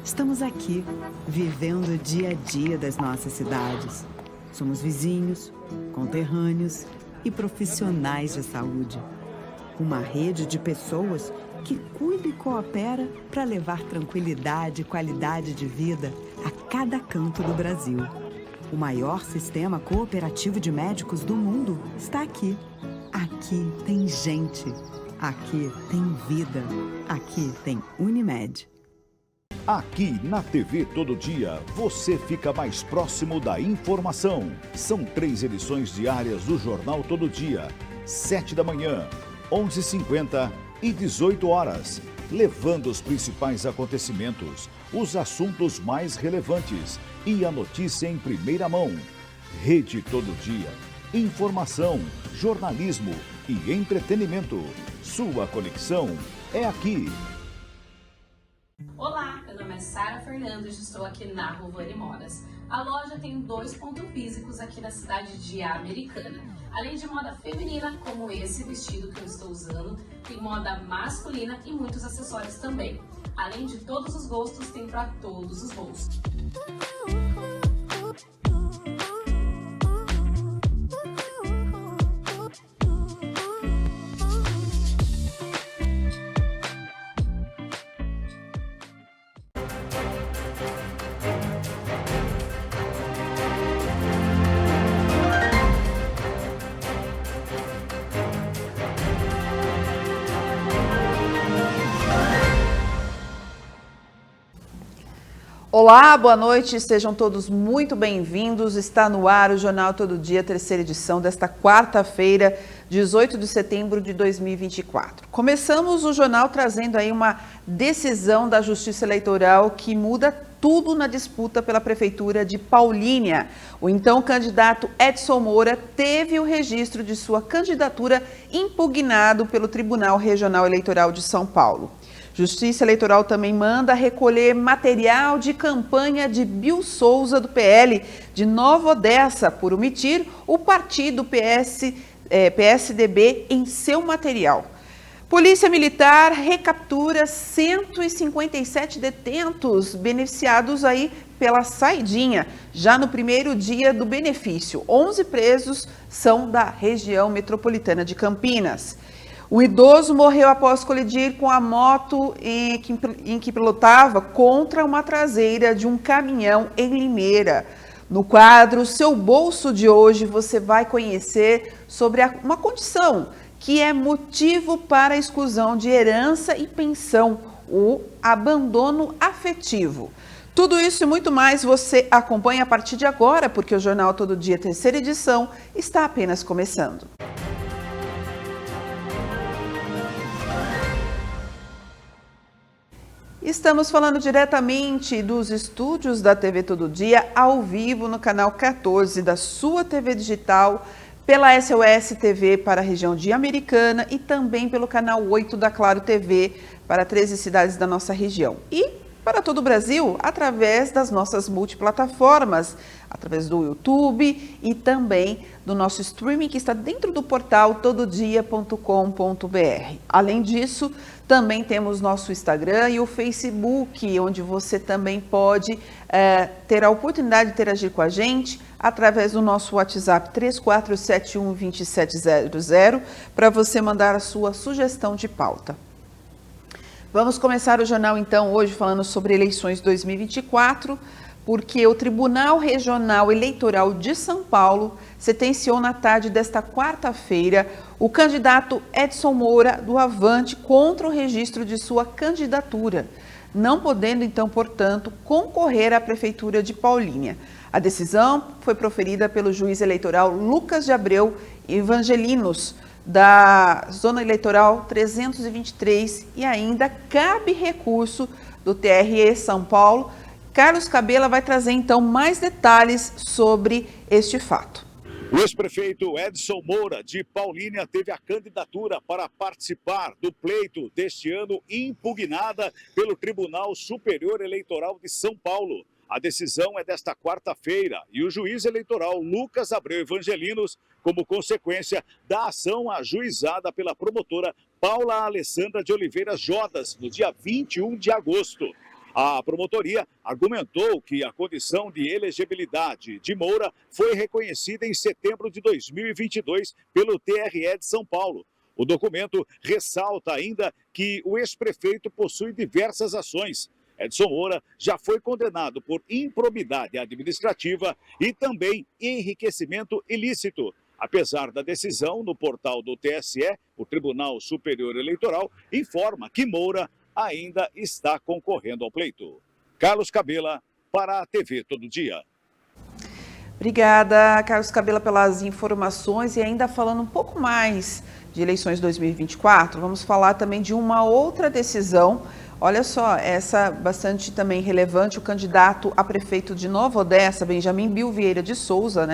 Estamos aqui, vivendo o dia a dia das nossas cidades. Somos vizinhos, conterrâneos e profissionais de saúde. Uma rede de pessoas que cuida e coopera para levar tranquilidade e qualidade de vida a cada canto do Brasil. O maior sistema cooperativo de médicos do mundo está aqui. Aqui tem gente. Aqui tem vida. Aqui tem Unimed. Aqui na TV Todo Dia, você fica mais próximo da informação. São 3 edições diárias do Jornal Todo Dia, 7 da manhã, 11h50 e 18 horas, levando os principais acontecimentos, os assuntos mais relevantes e a notícia em primeira mão. Rede Todo Dia, informação, jornalismo e entretenimento. Sua conexão é aqui. Olá, meu nome é Sara Fernandes e estou aqui na Rovani Modas. A loja tem 2 pontos físicos aqui na cidade de Americana. Além de moda feminina, como esse vestido que eu estou usando, tem moda masculina e muitos acessórios também. Além de todos os gostos, tem para todos os bolsos. Olá, boa noite, sejam todos muito bem-vindos. Está no ar o Jornal Todo Dia, terceira edição desta quarta-feira, 18 de setembro de 2024. Começamos o jornal trazendo aí uma decisão da Justiça Eleitoral que muda tudo na disputa pela Prefeitura de Paulínia. O então candidato Edson Moura teve o registro de sua candidatura impugnado pelo Tribunal Regional Eleitoral de São Paulo. Justiça Eleitoral também manda recolher material de campanha de Bill Souza, do PL de Nova Odessa, por omitir o partido PSDB em seu material. Polícia Militar recaptura 157 detentos beneficiados aí pela saidinha, já no primeiro dia do benefício. 11 presos são da região metropolitana de Campinas. Um idoso morreu após colidir com a moto em que pilotava contra uma traseira de um caminhão em Limeira. No quadro Seu Bolso de hoje, você vai conhecer sobre uma condição que é motivo para a exclusão de herança e pensão, o abandono afetivo. Tudo isso e muito mais você acompanha a partir de agora, porque o Jornal Todo Dia, terceira edição, está apenas começando. Estamos falando diretamente dos estúdios da TV Todo Dia, ao vivo no canal 14 da sua TV digital, pela SOS TV para a região de Americana e também pelo canal 8 da Claro TV para 13 cidades da nossa região. E para todo o Brasil, através das nossas multiplataformas, através do YouTube e também do nosso streaming que está dentro do portal tododia.com.br. Além disso, também temos nosso Instagram e o Facebook, onde você também pode ter a oportunidade de interagir com a gente através do nosso WhatsApp 34712700 para você mandar a sua sugestão de pauta. Vamos começar o jornal então hoje falando sobre eleições 2024, porque o Tribunal Regional Eleitoral de São Paulo sentenciou na tarde desta quarta-feira o candidato Edson Moura do Avante contra o registro de sua candidatura, não podendo então, portanto, concorrer à Prefeitura de Paulínia. A decisão foi proferida pelo juiz eleitoral Lucas de Abreu Evangelinos, da Zona Eleitoral 323, e ainda cabe recurso do TRE São Paulo. Carlos Cabela vai trazer então mais detalhes sobre este fato. O ex-prefeito Edson Moura, de Paulínia, teve a candidatura para participar do pleito deste ano impugnada pelo Tribunal Superior Eleitoral de São Paulo. A decisão é desta quarta-feira e o juiz eleitoral Lucas Abreu Evangelinos, como consequência da ação ajuizada pela promotora Paula Alessandra de Oliveira Jodas, no dia 21 de agosto. A promotoria argumentou que a condição de elegibilidade de Moura foi reconhecida em setembro de 2022 pelo TRE de São Paulo. O documento ressalta ainda que o ex-prefeito possui diversas ações. Edson Moura já foi condenado por improbidade administrativa e também enriquecimento ilícito. Apesar da decisão, no portal do TSE, o Tribunal Superior Eleitoral informa que Moura ainda está concorrendo ao pleito. Carlos Cabela, para a TV Todo Dia. Obrigada, Carlos Cabela, pelas informações. E ainda falando um pouco mais de eleições 2024, vamos falar também de uma outra decisão. Olha só, essa bastante também relevante. O candidato a prefeito de Nova Odessa, Benjamin Bill Vieira de Souza,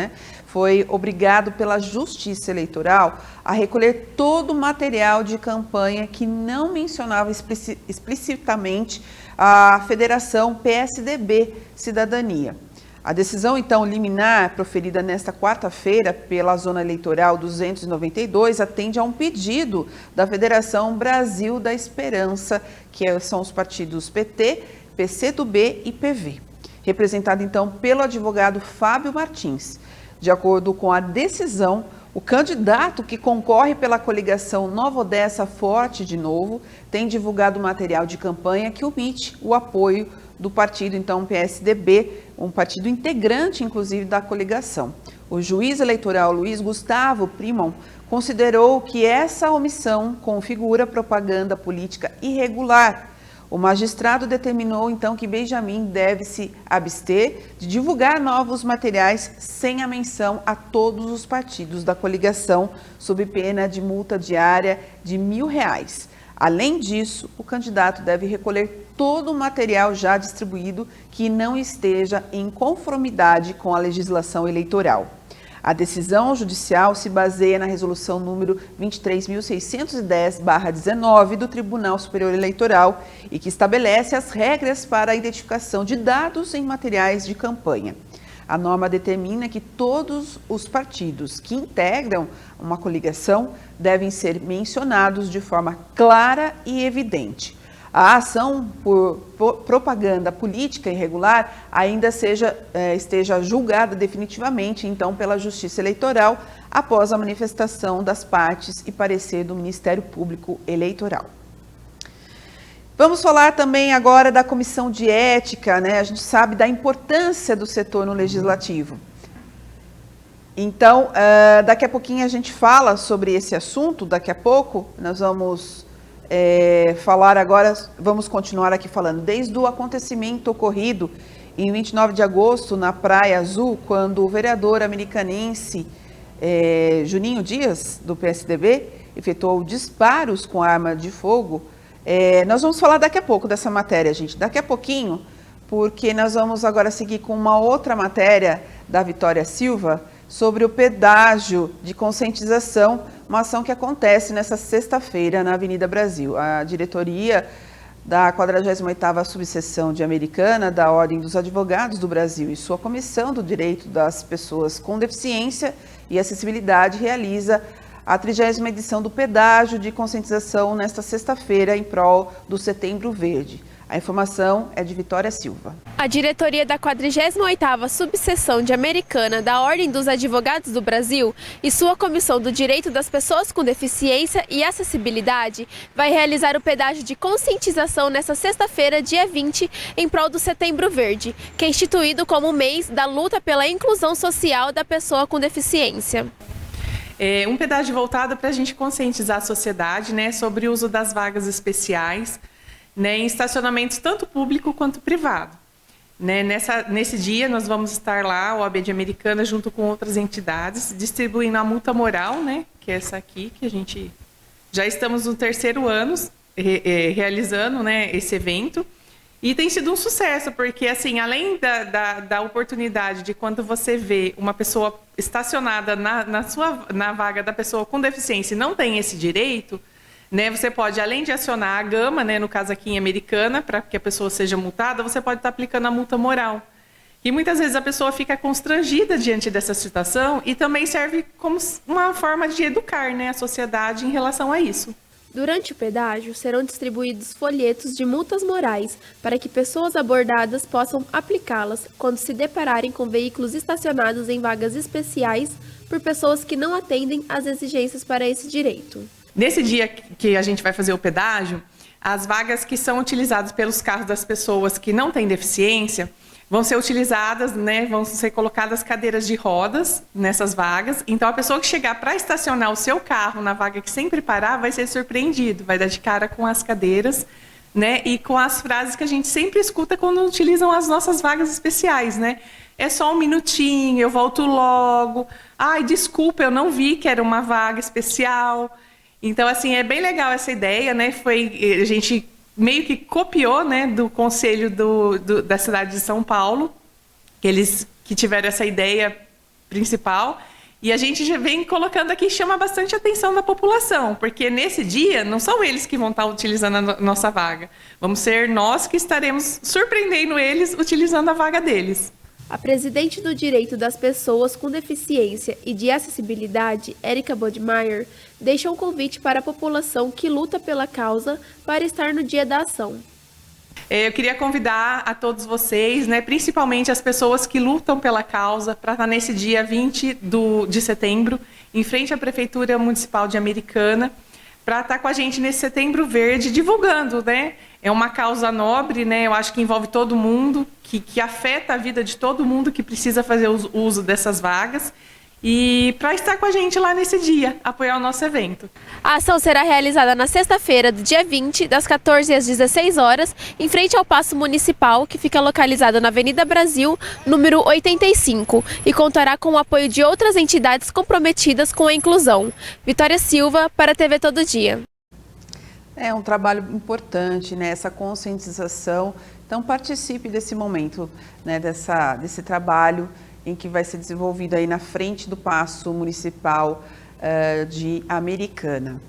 foi obrigado pela Justiça Eleitoral a recolher todo o material de campanha que não mencionava explicitamente a Federação PSDB Cidadania. A decisão, então, liminar, proferida nesta quarta-feira pela Zona Eleitoral 292, atende a um pedido da Federação Brasil da Esperança, que são os partidos PT, PCdoB e PV, representado, então, pelo advogado Fábio Martins. De acordo com a decisão, o candidato que concorre pela coligação Nova Odessa Forte de Novo tem divulgado material de campanha que omite o apoio do partido, então, PSDB, um partido integrante, inclusive, da coligação. O juiz eleitoral Luiz Gustavo Primon considerou que essa omissão configura propaganda política irregular. O magistrado determinou, então, que Benjamin deve se abster de divulgar novos materiais sem a menção a todos os partidos da coligação, sob pena de multa diária de R$1.000. Além disso, o candidato deve recolher todo o material já distribuído que não esteja em conformidade com a legislação eleitoral. A decisão judicial se baseia na resolução número 23.610/19 do Tribunal Superior Eleitoral e que estabelece as regras para a identificação de dados em materiais de campanha. A norma determina que todos os partidos que integram uma coligação devem ser mencionados de forma clara e evidente. A ação por propaganda política irregular ainda esteja julgada definitivamente, então, pela Justiça Eleitoral, após a manifestação das partes e parecer do Ministério Público Eleitoral. Vamos falar também agora da Comissão de Ética, A gente sabe da importância do setor no Legislativo. Então, daqui a pouquinho a gente fala sobre esse assunto, daqui a pouco nós vamos falar agora, vamos continuar aqui falando, desde o acontecimento ocorrido em 29 de agosto na Praia Azul, quando o vereador americanense Juninho Dias, do PSDB, efetuou disparos com arma de fogo. Nós vamos falar daqui a pouco dessa matéria, gente, daqui a pouquinho, porque nós vamos agora seguir com uma outra matéria da Vitória Silva sobre o pedágio de conscientização, uma ação que acontece nessa sexta-feira na Avenida Brasil. A diretoria da 48ª Subseção de Americana da Ordem dos Advogados do Brasil e sua Comissão do Direito das Pessoas com Deficiência e Acessibilidade realiza a 30ª edição do pedágio de conscientização nesta sexta-feira em prol do Setembro Verde. A informação é de Vitória Silva. A diretoria da 48ª Subseção de Americana da Ordem dos Advogados do Brasil e sua Comissão do Direito das Pessoas com Deficiência e Acessibilidade vai realizar o pedágio de conscientização nesta sexta-feira, dia 20, em prol do Setembro Verde, que é instituído como o mês da luta pela inclusão social da pessoa com deficiência. Um pedágio voltado para a gente conscientizar a sociedade, sobre o uso das vagas especiais, em estacionamentos tanto público quanto privado. Nesse dia nós vamos estar lá, a OAB de Americana, junto com outras entidades, distribuindo a multa moral, que é essa aqui, que a gente já estamos no 3º ano realizando esse evento. E tem sido um sucesso, porque assim, além da oportunidade de quando você vê uma pessoa estacionada na vaga da pessoa com deficiência e não tem esse direito, você pode, além de acionar a gama, no caso aqui em Americana, para que a pessoa seja multada, você pode estar aplicando a multa moral. E muitas vezes a pessoa fica constrangida diante dessa situação e também serve como uma forma de educar a sociedade em relação a isso. Durante o pedágio, serão distribuídos folhetos de multas morais para que pessoas abordadas possam aplicá-las quando se depararem com veículos estacionados em vagas especiais por pessoas que não atendem às exigências para esse direito. Nesse dia que a gente vai fazer o pedágio, as vagas que são utilizadas pelos carros das pessoas que não têm deficiência vão ser utilizadas, né, vão ser colocadas cadeiras de rodas nessas vagas. Então, a pessoa que chegar para estacionar o seu carro na vaga que sempre parar vai ser surpreendido, vai dar de cara com as cadeiras, né, e com as frases que a gente sempre escuta quando utilizam as nossas vagas especiais, né? É só um minutinho, eu volto logo. Ai, desculpa, eu não vi que era uma vaga especial. Então, assim, é bem legal essa ideia, né? A gente meio que copiou, né, do Conselho da cidade de São Paulo, eles que tiveram essa ideia principal, e a gente já vem colocando aqui, chama bastante a atenção da população, porque nesse dia não são eles que vão estar utilizando a nossa vaga, vamos ser nós que estaremos surpreendendo eles utilizando a vaga deles. A presidente do Direito das Pessoas com Deficiência e de Acessibilidade, Érica Bodmeier, deixa um convite para a população que luta pela causa para estar no dia da ação. Eu queria convidar a todos vocês, né, principalmente as pessoas que lutam pela causa, para estar nesse dia 20 de setembro, em frente à Prefeitura Municipal de Americana, para estar com a gente nesse Setembro Verde, divulgando, né? É uma causa nobre, né? Eu acho que envolve todo mundo, que afeta a vida de todo mundo que precisa fazer uso dessas vagas. E para estar com a gente lá nesse dia, apoiar o nosso evento. A ação será realizada na sexta-feira, do dia 20, das 14 às 16 horas, em frente ao Paço Municipal, que fica localizado na Avenida Brasil, número 85, e contará com o apoio de outras entidades comprometidas com a inclusão. Vitória Silva, para a TV Todo Dia. É um trabalho importante, né? Essa conscientização. Então, participe desse momento, né? Desse trabalho em que vai ser desenvolvido aí na frente do Paço Municipal de Americana.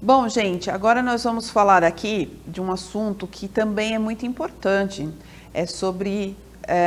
Bom, gente, agora nós vamos falar aqui de um assunto que também é muito importante. É sobre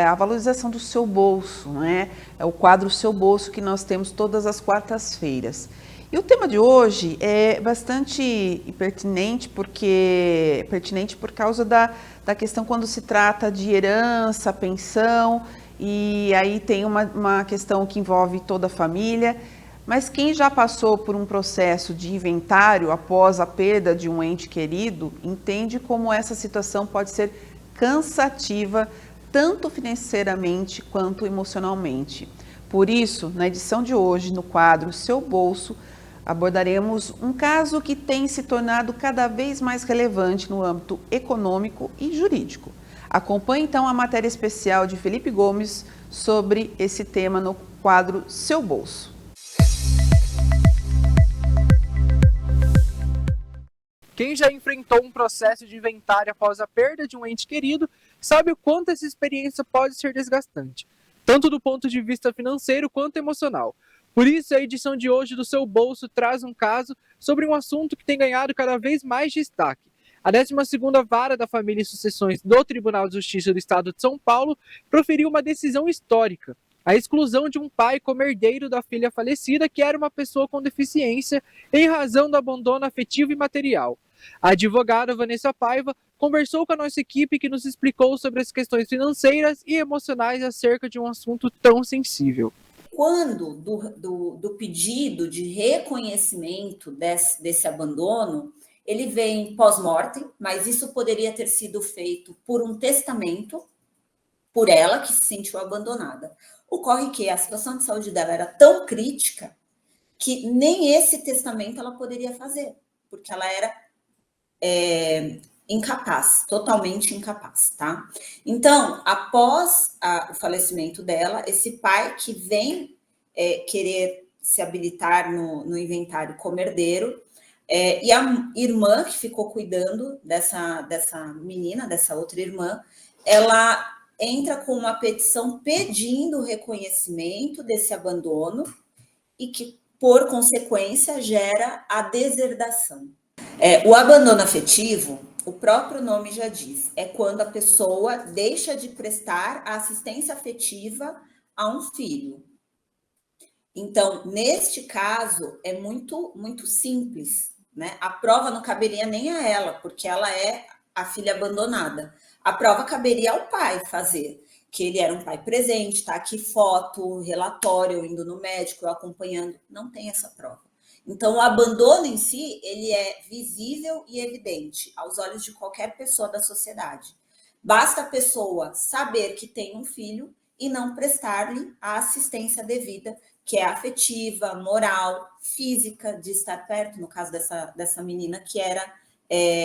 a valorização do seu bolso, né? É o quadro Seu Bolso que nós temos todas as quartas-feiras. E o tema de hoje é bastante pertinente por causa da questão quando se trata de herança, pensão, e aí tem uma questão que envolve toda a família. Mas quem já passou por um processo de inventário após a perda de um ente querido, entende como essa situação pode ser cansativa, tanto financeiramente quanto emocionalmente. Por isso, na edição de hoje, no quadro Seu Bolso, abordaremos um caso que tem se tornado cada vez mais relevante no âmbito econômico e jurídico. Acompanhe então a matéria especial de Felipe Gomes sobre esse tema no quadro Seu Bolso. Quem já enfrentou um processo de inventário após a perda de um ente querido sabe o quanto essa experiência pode ser desgastante, tanto do ponto de vista financeiro quanto emocional. Por isso, a edição de hoje do Seu Bolso traz um caso sobre um assunto que tem ganhado cada vez mais destaque. A 12ª Vara da Família e Sucessões do Tribunal de Justiça do Estado de São Paulo proferiu uma decisão histórica: a exclusão de um pai como herdeiro da filha falecida, que era uma pessoa com deficiência, em razão do abandono afetivo e material. A advogada Vanessa Paiva conversou com a nossa equipe, que nos explicou sobre as questões financeiras e emocionais acerca de um assunto tão sensível. Quando do pedido de reconhecimento desse abandono, ele vem pós-mortem, mas isso poderia ter sido feito por um testamento, por ela que se sentiu abandonada. Ocorre que a situação de saúde dela era tão crítica que nem esse testamento ela poderia fazer, porque ela era incapaz, totalmente incapaz, tá? Então, após o falecimento dela, esse pai que vem querer se habilitar no inventário como herdeiro, e a irmã que ficou cuidando dessa menina, dessa outra irmã, ela entra com uma petição pedindo o reconhecimento desse abandono e que, por consequência, gera a deserdação. O abandono afetivo, o próprio nome já diz, é quando a pessoa deixa de prestar a assistência afetiva a um filho. Então, neste caso, é muito, muito simples, né? A prova não caberia nem a ela, porque ela é a filha abandonada. A prova caberia ao pai fazer, que ele era um pai presente, tá aqui foto, relatório, eu indo no médico, eu acompanhando. Não tem essa prova. Então, o abandono em si, ele é visível e evidente aos olhos de qualquer pessoa da sociedade. Basta a pessoa saber que tem um filho e não prestar-lhe a assistência devida, que é afetiva, moral, física, de estar perto, no caso dessa menina que era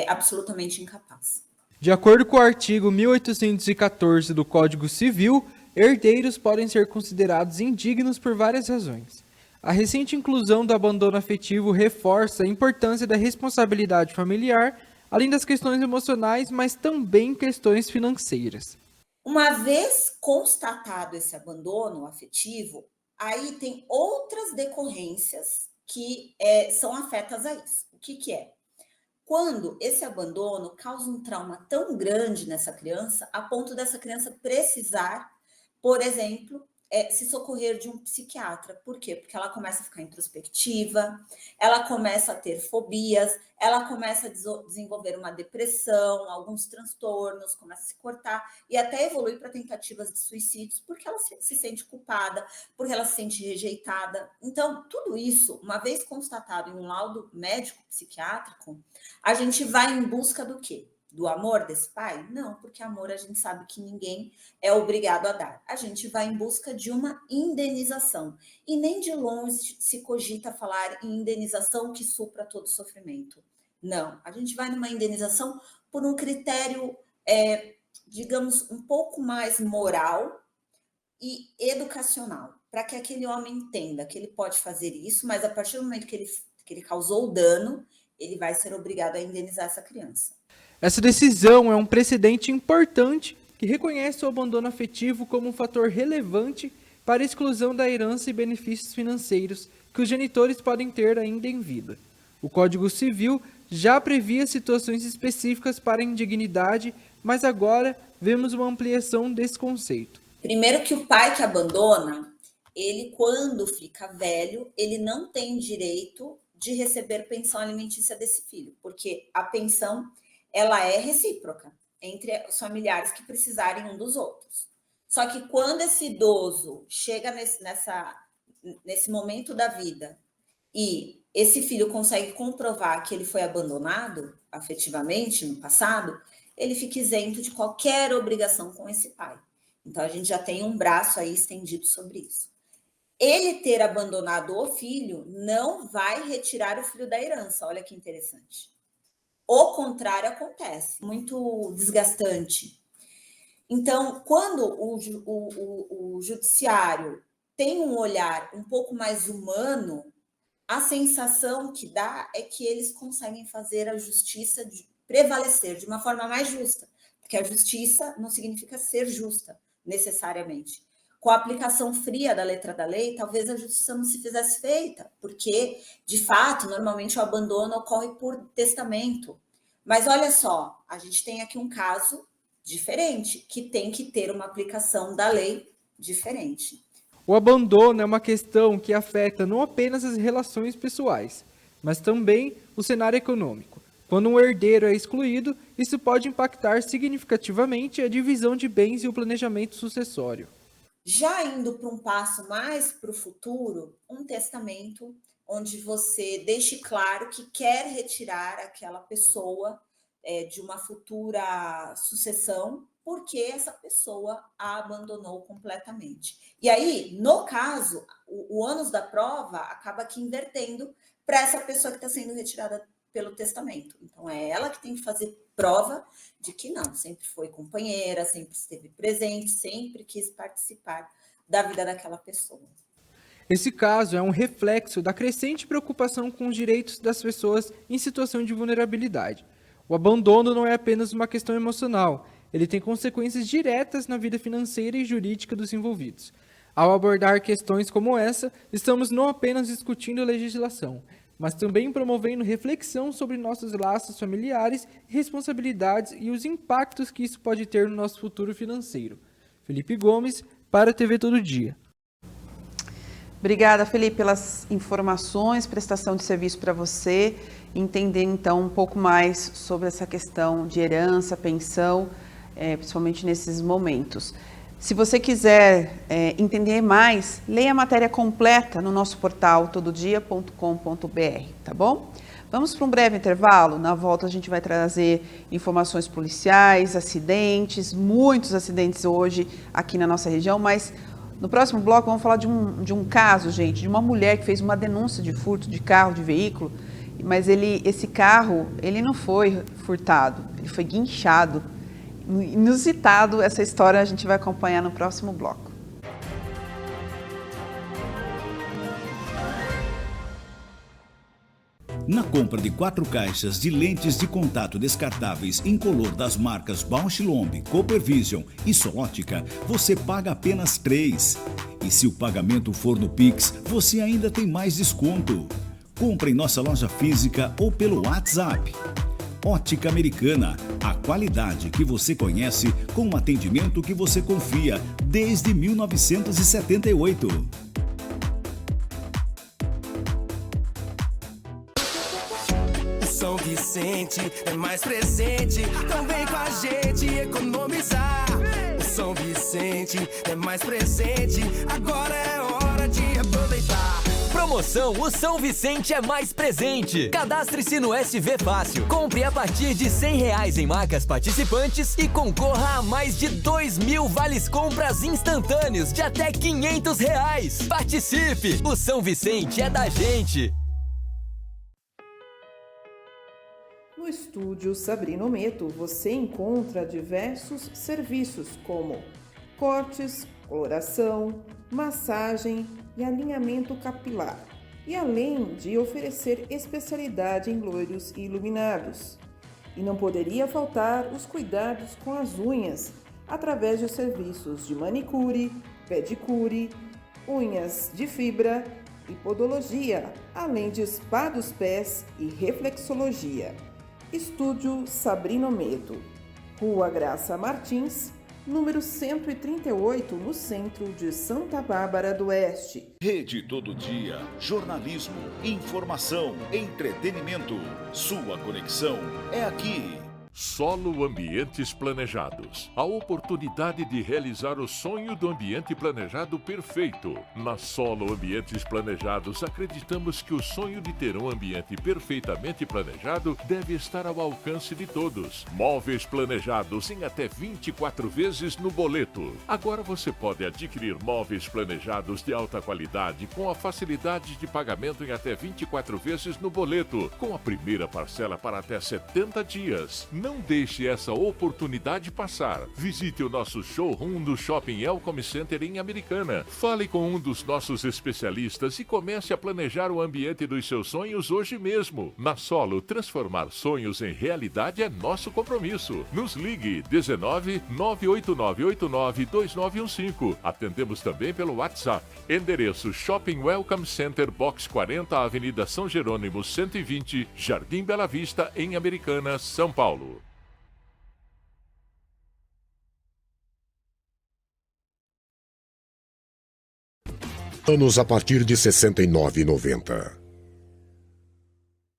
absolutamente incapaz. De acordo com o artigo 1814 do Código Civil, herdeiros podem ser considerados indignos por várias razões. A recente inclusão do abandono afetivo reforça a importância da responsabilidade familiar, além das questões emocionais, mas também questões financeiras. Uma vez constatado esse abandono afetivo, aí tem outras decorrências que são afetas a isso. O que é? Quando esse abandono causa um trauma tão grande nessa criança, a ponto dessa criança precisar, por exemplo, se socorrer de um psiquiatra. Por quê? Porque ela começa a ficar introspectiva, ela começa a ter fobias, ela começa a desenvolver uma depressão, alguns transtornos, começa a se cortar e até evolui para tentativas de suicídios, porque ela se sente culpada, porque ela se sente rejeitada. Então, tudo isso, uma vez constatado em um laudo médico-psiquiátrico, a gente vai em busca do quê? Do amor desse pai? Não, porque amor a gente sabe que ninguém é obrigado a dar. A gente vai em busca de uma indenização. E nem de longe se cogita falar em indenização que supra todo sofrimento. Não, a gente vai numa indenização por um critério, digamos, um pouco mais moral e educacional, para que aquele homem entenda que ele pode fazer isso, mas a partir do momento que ele causou o dano, ele vai ser obrigado a indenizar essa criança. Essa decisão é um precedente importante que reconhece o abandono afetivo como um fator relevante para a exclusão da herança e benefícios financeiros que os genitores podem ter ainda em vida. O Código Civil já previa situações específicas para a indignidade, mas agora vemos uma ampliação desse conceito. Primeiro que o pai que abandona, ele quando fica velho, ele não tem direito de receber pensão alimentícia desse filho, porque a pensão ela é recíproca entre os familiares que precisarem um dos outros. Só que quando esse idoso chega nesse momento da vida e esse filho consegue comprovar que ele foi abandonado afetivamente no passado, ele fica isento de qualquer obrigação com esse pai. Então, a gente já tem um braço aí estendido sobre isso. Ele ter abandonado o filho não vai retirar o filho da herança. Olha que interessante. O contrário acontece, muito desgastante. Então, quando o judiciário tem um olhar um pouco mais humano, a sensação que dá é que eles conseguem fazer a justiça prevalecer de uma forma mais justa, porque a justiça não significa ser justa, necessariamente. Com a aplicação fria da letra da lei, talvez a justiça não se fizesse feita, porque, de fato, normalmente o abandono ocorre por testamento. Mas olha só, a gente tem aqui um caso diferente, que tem que ter uma aplicação da lei diferente. O abandono é uma questão que afeta não apenas as relações pessoais, mas também o cenário econômico. Quando um herdeiro é excluído, isso pode impactar significativamente a divisão de bens e o planejamento sucessório. Já indo para um passo mais para o futuro, um testamento onde você deixe claro que quer retirar aquela pessoa de uma futura sucessão, porque essa pessoa a abandonou completamente. E aí, no caso, o ônus da prova acaba aqui invertendo para essa pessoa que está sendo retirada pelo testamento. Então, é ela que tem que fazer prova de que não, sempre foi companheira, sempre esteve presente, sempre quis participar da vida daquela pessoa. Esse caso é um reflexo da crescente preocupação com os direitos das pessoas em situação de vulnerabilidade. O abandono não é apenas uma questão emocional, ele tem consequências diretas na vida financeira e jurídica dos envolvidos. Ao abordar questões como essa, estamos não apenas discutindo legislação, mas também promovendo reflexão sobre nossos laços familiares, responsabilidades e os impactos que isso pode ter no nosso futuro financeiro. Felipe Gomes, para a TV Todo Dia. Obrigada, Felipe, pelas informações, prestação de serviço para você. entender então um pouco mais sobre essa questão de herança, pensão, principalmente nesses momentos. Se você quiser entender mais, leia a matéria completa no nosso portal tododia.com.br, tá bom? Vamos para um breve intervalo. Na volta a gente vai trazer informações policiais, acidentes, muitos acidentes hoje aqui na nossa região, mas no próximo bloco vamos falar de um caso, gente, de uma mulher que fez uma denúncia de furto de carro, de veículo, mas esse carro, ele não foi furtado, ele foi guinchado. Inusitado, essa história a gente vai acompanhar no próximo bloco. Na compra de 4 caixas de lentes de contato descartáveis incolor das marcas Bausch & Lomb, Coopervision e Solótica, você paga apenas 3. E se o pagamento for no Pix, você ainda tem mais desconto. Compre em nossa loja física ou pelo WhatsApp. Ótica Americana, a qualidade que você conhece com um atendimento que você confia desde 1978. São Vicente é mais presente, então vem com a gente economizar. O São Vicente é mais presente, agora é hora de aproveitar. Promoção O São Vicente é mais presente. Cadastre-se no SV Fácil. Compre a partir de R$100 em marcas participantes e concorra a mais de 2.000 vales compras instantâneos de até R$500. Participe! O São Vicente é da gente. No estúdio Sabrina Meto, você encontra diversos serviços como cortes, coloração, massagem e alinhamento capilar, e além de oferecer especialidade em loiros e iluminados. E não poderia faltar os cuidados com as unhas, através de serviços de manicure, pedicure, unhas de fibra e podologia, além de spa dos pés e reflexologia. Estúdio Sabrina Meto, Rua Graça Martins, número 138, no centro de Santa Bárbara do Oeste. Rede Todo Dia, jornalismo, informação, entretenimento. Sua conexão é aqui. Solo Ambientes Planejados. A oportunidade de realizar o sonho do ambiente planejado perfeito. Na Solo Ambientes Planejados, acreditamos que o sonho de ter um ambiente perfeitamente planejado deve estar ao alcance de todos. Móveis planejados em até 24 vezes no boleto. Agora você pode adquirir móveis planejados de alta qualidade com a facilidade de pagamento em até 24 vezes no boleto, com a primeira parcela para até 70 dias. Não deixe essa oportunidade passar. Visite o nosso showroom do Shopping Elcom Center em Americana. Fale com um dos nossos especialistas e comece a planejar o ambiente dos seus sonhos hoje mesmo. Na Solo, transformar sonhos em realidade é nosso compromisso. Nos ligue 19 98989 2915. Atendemos também pelo WhatsApp. Endereço Shopping Welcome Center, Box 40, Avenida São Jerônimo 120, Jardim Bela Vista, em Americana, São Paulo. Anos a partir de R$ 69,90.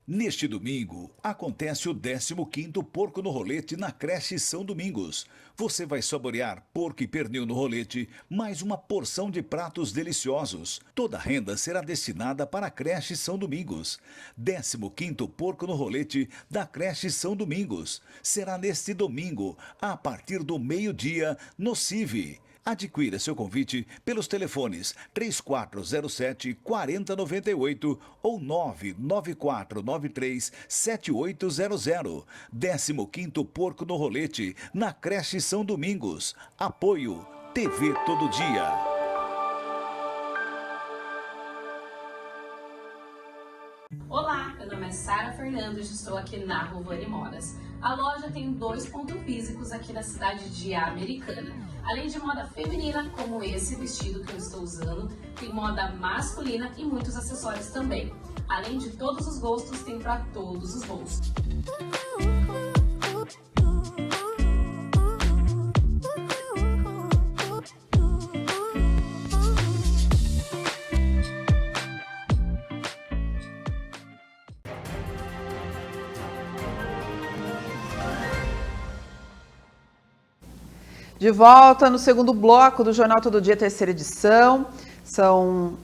Neste domingo, acontece o 15º Porco no Rolete na creche São Domingos. Você vai saborear porco e pernil no rolete, mais uma porção de pratos deliciosos. Toda a renda será destinada para a creche São Domingos. 15º Porco no Rolete da creche São Domingos. Será neste domingo, a partir do meio-dia, no CIV. Adquira seu convite pelos telefones 3407-4098 ou 99493-7800. 15º Porco no Rolete, na creche São Domingos. Apoio TV Todo Dia. Olá, meu nome é Sara Fernandes e estou aqui na Rovani Modas. A loja tem 2 pontos físicos aqui na cidade de Americana. Além de moda feminina, como esse vestido que eu estou usando, tem moda masculina e muitos acessórios também. Além de todos os gostos, tem para todos os bolsos. De volta no segundo bloco do Jornal Todo Dia, terceira edição. São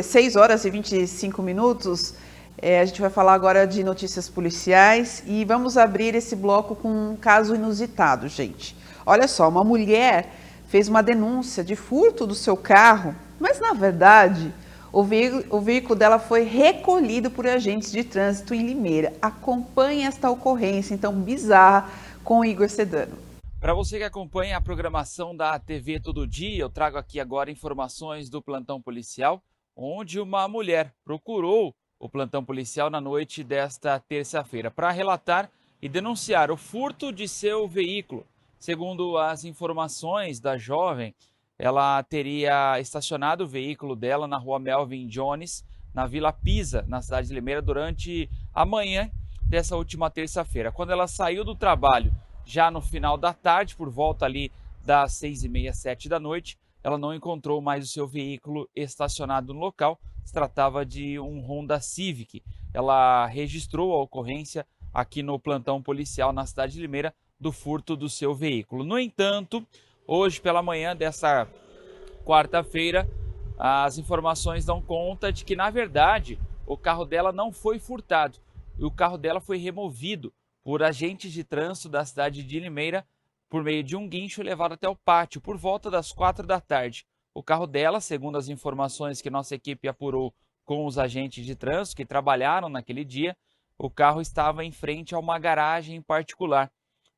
6 horas e 25 minutos. A gente vai falar agora de notícias policiais e vamos abrir esse bloco com um caso inusitado, gente. Olha só, uma mulher fez uma denúncia de furto do seu carro, mas na verdade o veículo dela foi recolhido por agentes de trânsito em Limeira. Acompanhe esta ocorrência, então, bizarra, com o Igor Sedano. Para você que acompanha a programação da TV Todo Dia, eu trago aqui agora informações do plantão policial, onde uma mulher procurou o plantão policial na noite desta terça-feira para relatar e denunciar o furto de seu veículo. Segundo as informações da jovem, ela teria estacionado o veículo dela na rua Melvin Jones, na Vila Pisa, na cidade de Limeira, durante a manhã dessa última terça-feira. Quando ela saiu do trabalho, já no final da tarde, por volta ali das 6h30, 7 da noite, ela não encontrou mais o seu veículo estacionado no local. Se tratava de um Honda Civic. Ela registrou a ocorrência aqui no plantão policial na cidade de Limeira do furto do seu veículo. No entanto, hoje pela manhã dessa quarta-feira, as informações dão conta de que, na verdade, o carro dela não foi furtado. E o carro dela foi removido por agentes de trânsito da cidade de Limeira por meio de um guincho levado até o pátio por volta das 4 da tarde. O carro dela, segundo as informações que nossa equipe apurou com os agentes de trânsito que trabalharam naquele dia, o carro estava em frente a uma garagem particular.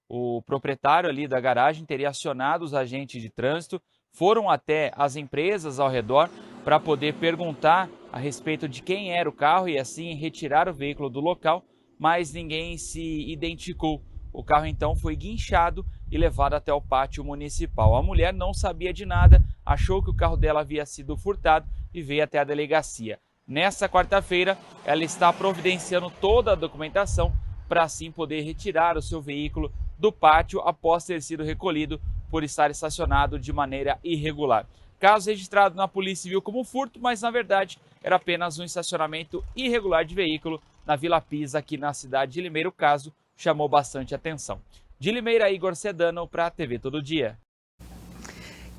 O proprietário ali da garagem teria acionado os agentes de trânsito, foram até as empresas ao redor para poder perguntar a respeito de quem era o carro e assim retirar o veículo do local, mas ninguém se identificou. O carro então foi guinchado e levado até o pátio municipal. A mulher não sabia de nada, achou que o carro dela havia sido furtado e veio até a delegacia. Nessa quarta-feira, ela está providenciando toda a documentação para assim poder retirar o seu veículo do pátio após ter sido recolhido por estar estacionado de maneira irregular. Caso registrado na Polícia Civil como furto, mas na verdade era apenas um estacionamento irregular de veículo na Vila Pisa, aqui na cidade de Limeira. O caso chamou bastante atenção. De Limeira, Igor Sedano para a TV Todo Dia.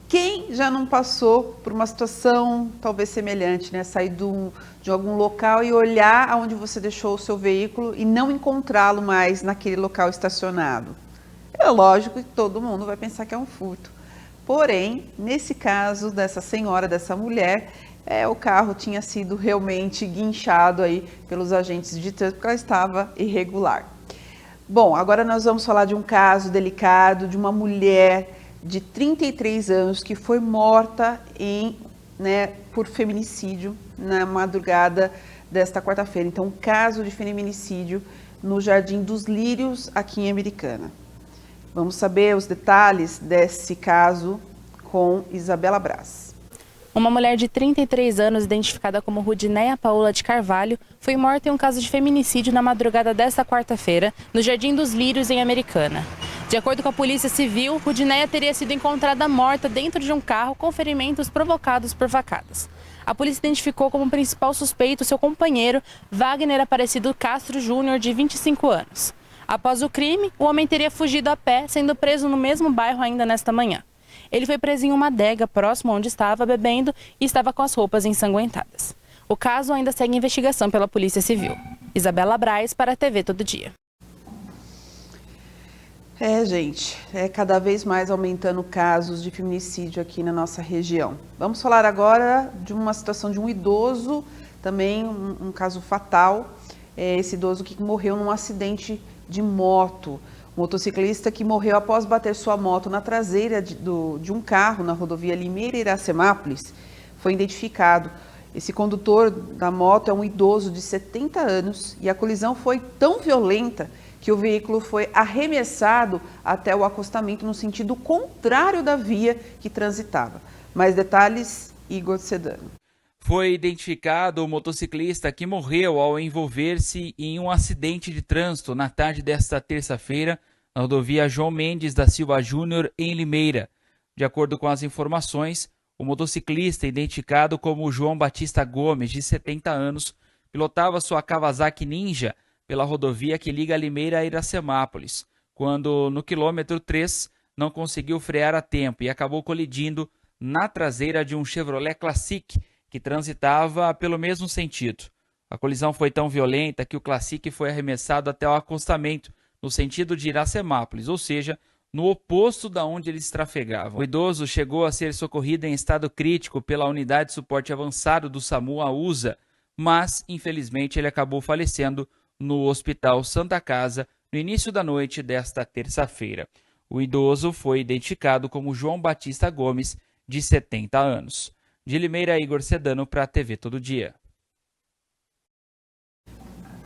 Quem já não passou por uma situação talvez semelhante, né? Sair de algum local e olhar aonde você deixou o seu veículo e não encontrá-lo mais naquele local estacionado? É lógico que todo mundo vai pensar que é um furto. Porém, nesse caso dessa senhora, dessa mulher, o carro tinha sido realmente guinchado aí pelos agentes de trânsito porque ela estava irregular. Bom, agora nós vamos falar de um caso delicado de uma mulher de 33 anos que foi morta por feminicídio na madrugada desta quarta-feira. Então, um caso de feminicídio no Jardim dos Lírios, aqui em Americana. Vamos saber os detalhes desse caso com Isabela Braz. Uma mulher de 33 anos, identificada como Rudinéia Paula de Carvalho, foi morta em um caso de feminicídio na madrugada desta quarta-feira, no Jardim dos Lírios, em Americana. De acordo com a Polícia Civil, Rudinéia teria sido encontrada morta dentro de um carro com ferimentos provocados por facadas. A polícia identificou como principal suspeito seu companheiro, Wagner Aparecido Castro Júnior, de 25 anos. Após o crime, o homem teria fugido a pé, sendo preso no mesmo bairro ainda nesta manhã. Ele foi preso em uma adega próximo onde estava bebendo e estava com as roupas ensanguentadas. O caso ainda segue investigação pela Polícia Civil. Isabela Braz para a TV Todo Dia. Gente, cada vez mais aumentando casos de feminicídio aqui na nossa região. Vamos falar agora de uma situação de um idoso, também um caso fatal. Esse idoso que morreu num acidente de moto. Um motociclista que morreu após bater sua moto na traseira de um carro na rodovia Limeira-Iracemápolis foi identificado. Esse condutor da moto é um idoso de 70 anos e a colisão foi tão violenta que o veículo foi arremessado até o acostamento no sentido contrário da via que transitava. Mais detalhes, Igor Sedano. Foi identificado o motociclista que morreu ao envolver-se em um acidente de trânsito na tarde desta terça-feira na rodovia João Mendes da Silva Júnior, em Limeira. De acordo com as informações, o motociclista, identificado como João Batista Gomes, de 70 anos, pilotava sua Kawasaki Ninja pela rodovia que liga Limeira a Iracemápolis, quando no quilômetro 3 não conseguiu frear a tempo e acabou colidindo na traseira de um Chevrolet Classic que transitava pelo mesmo sentido. A colisão foi tão violenta que o Classic foi arremessado até o acostamento no sentido de Iracemápolis, ou seja, no oposto da onde eles trafegavam. O idoso chegou a ser socorrido em estado crítico pela unidade de suporte avançado do SAMU AUSA, mas, infelizmente, ele acabou falecendo no Hospital Santa Casa no início da noite desta terça-feira. O idoso foi identificado como João Batista Gomes, de 70 anos. De Limeira, Igor Sedano para a TV Todo Dia.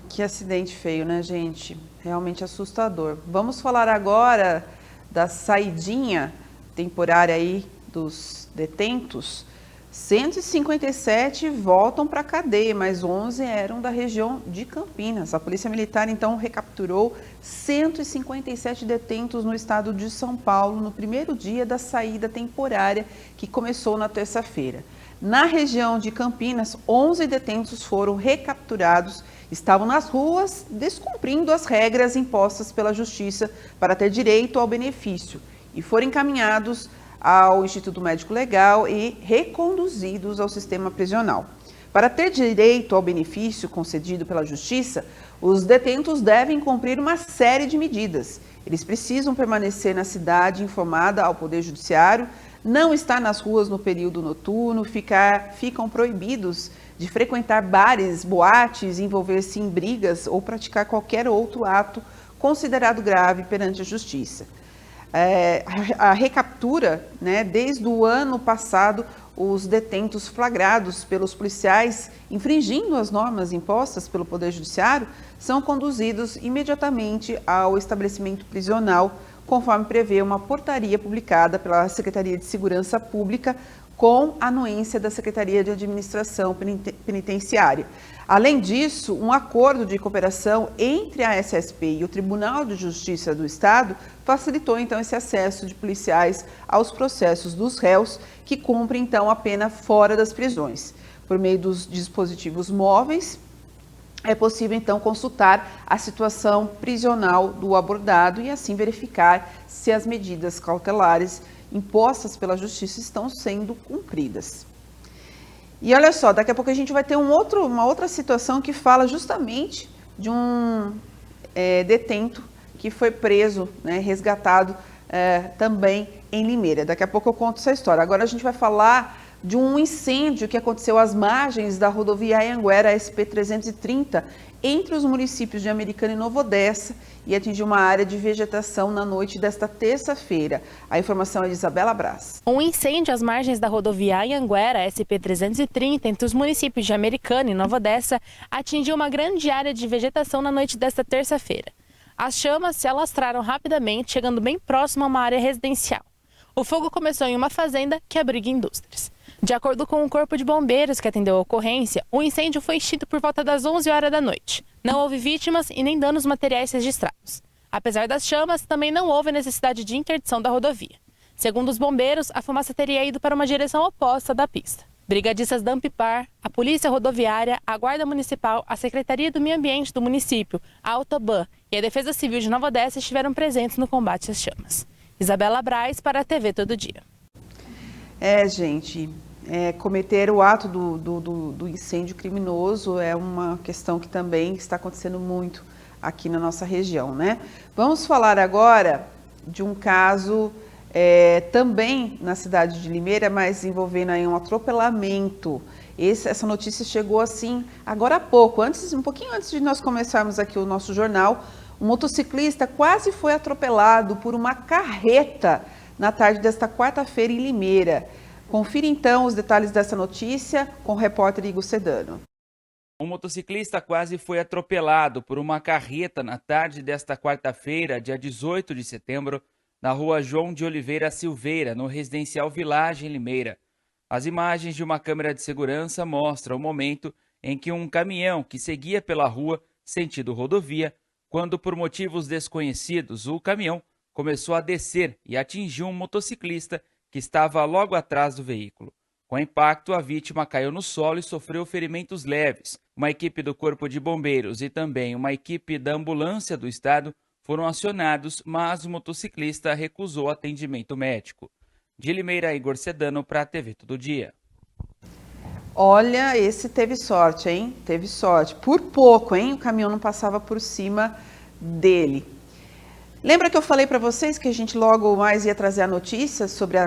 Que acidente feio, né, gente? Realmente assustador. Vamos falar agora da saidinha temporária aí dos detentos. 157 voltam para a cadeia, mas 11 eram da região de Campinas. A Polícia Militar, então, recapturou 157 detentos no estado de São Paulo no primeiro dia da saída temporária, que começou na terça-feira. Na região de Campinas, 11 detentos foram recapturados, estavam nas ruas descumprindo as regras impostas pela Justiça para ter direito ao benefício e foram encaminhados ao Instituto Médico Legal e reconduzidos ao sistema prisional. Para ter direito ao benefício concedido pela Justiça, os detentos devem cumprir uma série de medidas. Eles precisam permanecer na cidade informada ao Poder Judiciário, não estar nas ruas no período noturno, ficam proibidos de frequentar bares, boates, envolver-se em brigas ou praticar qualquer outro ato considerado grave perante a Justiça. A recaptura, né, desde o ano passado, os detentos flagrados pelos policiais infringindo as normas impostas pelo Poder Judiciário são conduzidos imediatamente ao estabelecimento prisional, conforme prevê uma portaria publicada pela Secretaria de Segurança Pública com anuência da Secretaria de Administração Penitenciária. Além disso, um acordo de cooperação entre a SSP e o Tribunal de Justiça do Estado facilitou, então, esse acesso de policiais aos processos dos réus que cumprem, então, a pena fora das prisões. Por meio dos dispositivos móveis, é possível, então, consultar a situação prisional do abordado e, assim, verificar se as medidas cautelares impostas pela Justiça estão sendo cumpridas. E olha só, daqui a pouco a gente vai ter uma outra situação que fala justamente de um detento que foi preso, né, resgatado também em Limeira. Daqui a pouco eu conto essa história. Agora a gente vai falar de um incêndio que aconteceu às margens da rodovia Anhanguera SP-330, entre os municípios de Americana e Nova Odessa, e atingiu uma área de vegetação na noite desta terça-feira. A informação é de Isabela Braz. Um incêndio às margens da rodovia Anhanguera SP-330, entre os municípios de Americana e Nova Odessa, atingiu uma grande área de vegetação na noite desta terça-feira. As chamas se alastraram rapidamente, chegando bem próximo a uma área residencial. O fogo começou em uma fazenda que abriga indústrias. De acordo com o Corpo de Bombeiros que atendeu a ocorrência, o incêndio foi extinto por volta das 11 horas da noite. Não houve vítimas e nem danos materiais registrados. Apesar das chamas, também não houve necessidade de interdição da rodovia. Segundo os bombeiros, a fumaça teria ido para uma direção oposta da pista. Brigadistas da Ampipar, a Polícia Rodoviária, a Guarda Municipal, a Secretaria do Meio Ambiente do município, a Autoban e a Defesa Civil de Nova Odessa estiveram presentes no combate às chamas. Isabela Braz para a TV Todo Dia. Gente, cometer o ato do incêndio criminoso é uma questão que também está acontecendo muito aqui na nossa região, né? Vamos falar agora de um caso também na cidade de Limeira, mas envolvendo aí um atropelamento. Essa notícia chegou assim agora há pouco, um pouquinho antes de nós começarmos aqui o nosso jornal. Um motociclista quase foi atropelado por uma carreta na tarde desta quarta-feira em Limeira. Confira então os detalhes dessa notícia com o repórter Igor Sedano. Um motociclista quase foi atropelado por uma carreta na tarde desta quarta-feira, dia 18 de setembro, na rua João de Oliveira Silveira, no residencial Village, em Limeira. As imagens de uma câmera de segurança mostram o momento em que um caminhão que seguia pela rua, sentido rodovia, quando por motivos desconhecidos o caminhão começou a descer e atingiu um motociclista que estava logo atrás do veículo. Com o impacto, a vítima caiu no solo e sofreu ferimentos leves. Uma equipe do Corpo de Bombeiros e também uma equipe da ambulância do estado foram acionados, mas o motociclista recusou atendimento médico. De Limeira, Igor Sedano para a TV Todo Dia. Olha, esse teve sorte, hein? Teve sorte. Por pouco, hein? O caminhão não passava por cima dele. Lembra que eu falei para vocês que a gente logo mais ia trazer a notícia sobre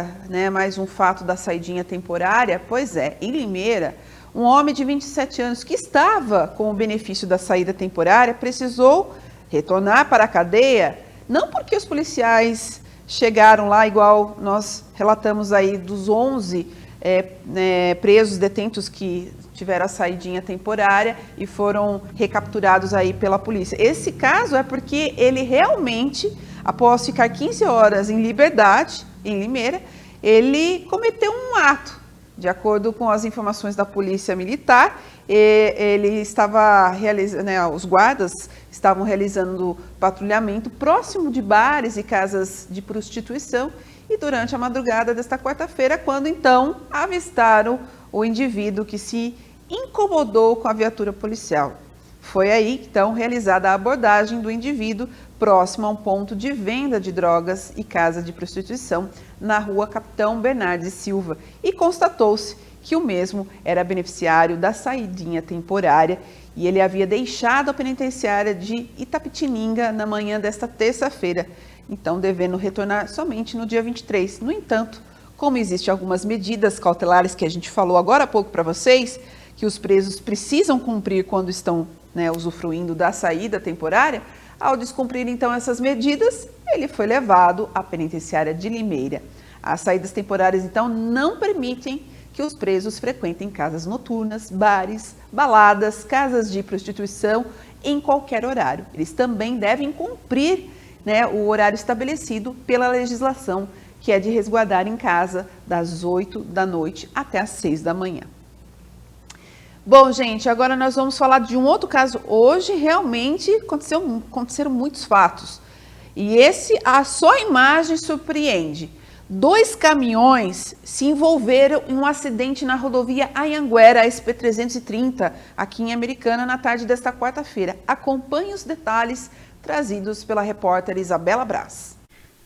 mais um fato da saidinha temporária? Pois é, em Limeira, um homem de 27 anos que estava com o benefício da saída temporária precisou retornar para a cadeia, não porque os policiais chegaram lá, igual nós relatamos aí dos 11 presos, detentos que tiveram a saidinha temporária e foram recapturados aí pela polícia. Esse caso é porque ele realmente, após ficar 15 horas em liberdade, em Limeira, ele cometeu um ato. De acordo com as informações da Polícia Militar, ele estava realizando, os guardas estavam realizando patrulhamento próximo de bares e casas de prostituição e durante a madrugada desta quarta-feira, quando então avistaram o indivíduo que se incomodou com a viatura policial. Foi aí, então, realizada a abordagem do indivíduo próximo a um ponto de venda de drogas e casa de prostituição na rua Capitão Bernardes Silva e constatou-se que o mesmo era beneficiário da saidinha temporária e ele havia deixado a penitenciária de Itapetininga na manhã desta terça-feira, então devendo retornar somente no dia 23. No entanto, como existem algumas medidas cautelares que a gente falou agora há pouco para vocês, que os presos precisam cumprir quando estão usufruindo da saída temporária, ao descumprir então essas medidas, ele foi levado à penitenciária de Limeira. As saídas temporárias então não permitem que os presos frequentem casas noturnas, bares, baladas, casas de prostituição em qualquer horário. Eles também devem cumprir o horário estabelecido pela legislação, que é de resguardar em casa das 8 da noite até as 6 da manhã. Bom, gente, agora nós vamos falar de um outro caso. Hoje realmente aconteceram muitos fatos. E só a imagem surpreende. 2 caminhões se envolveram em um acidente na rodovia Anhanguera, SP-330, aqui em Americana, na tarde desta quarta-feira. Acompanhe os detalhes trazidos pela repórter Isabela Braz.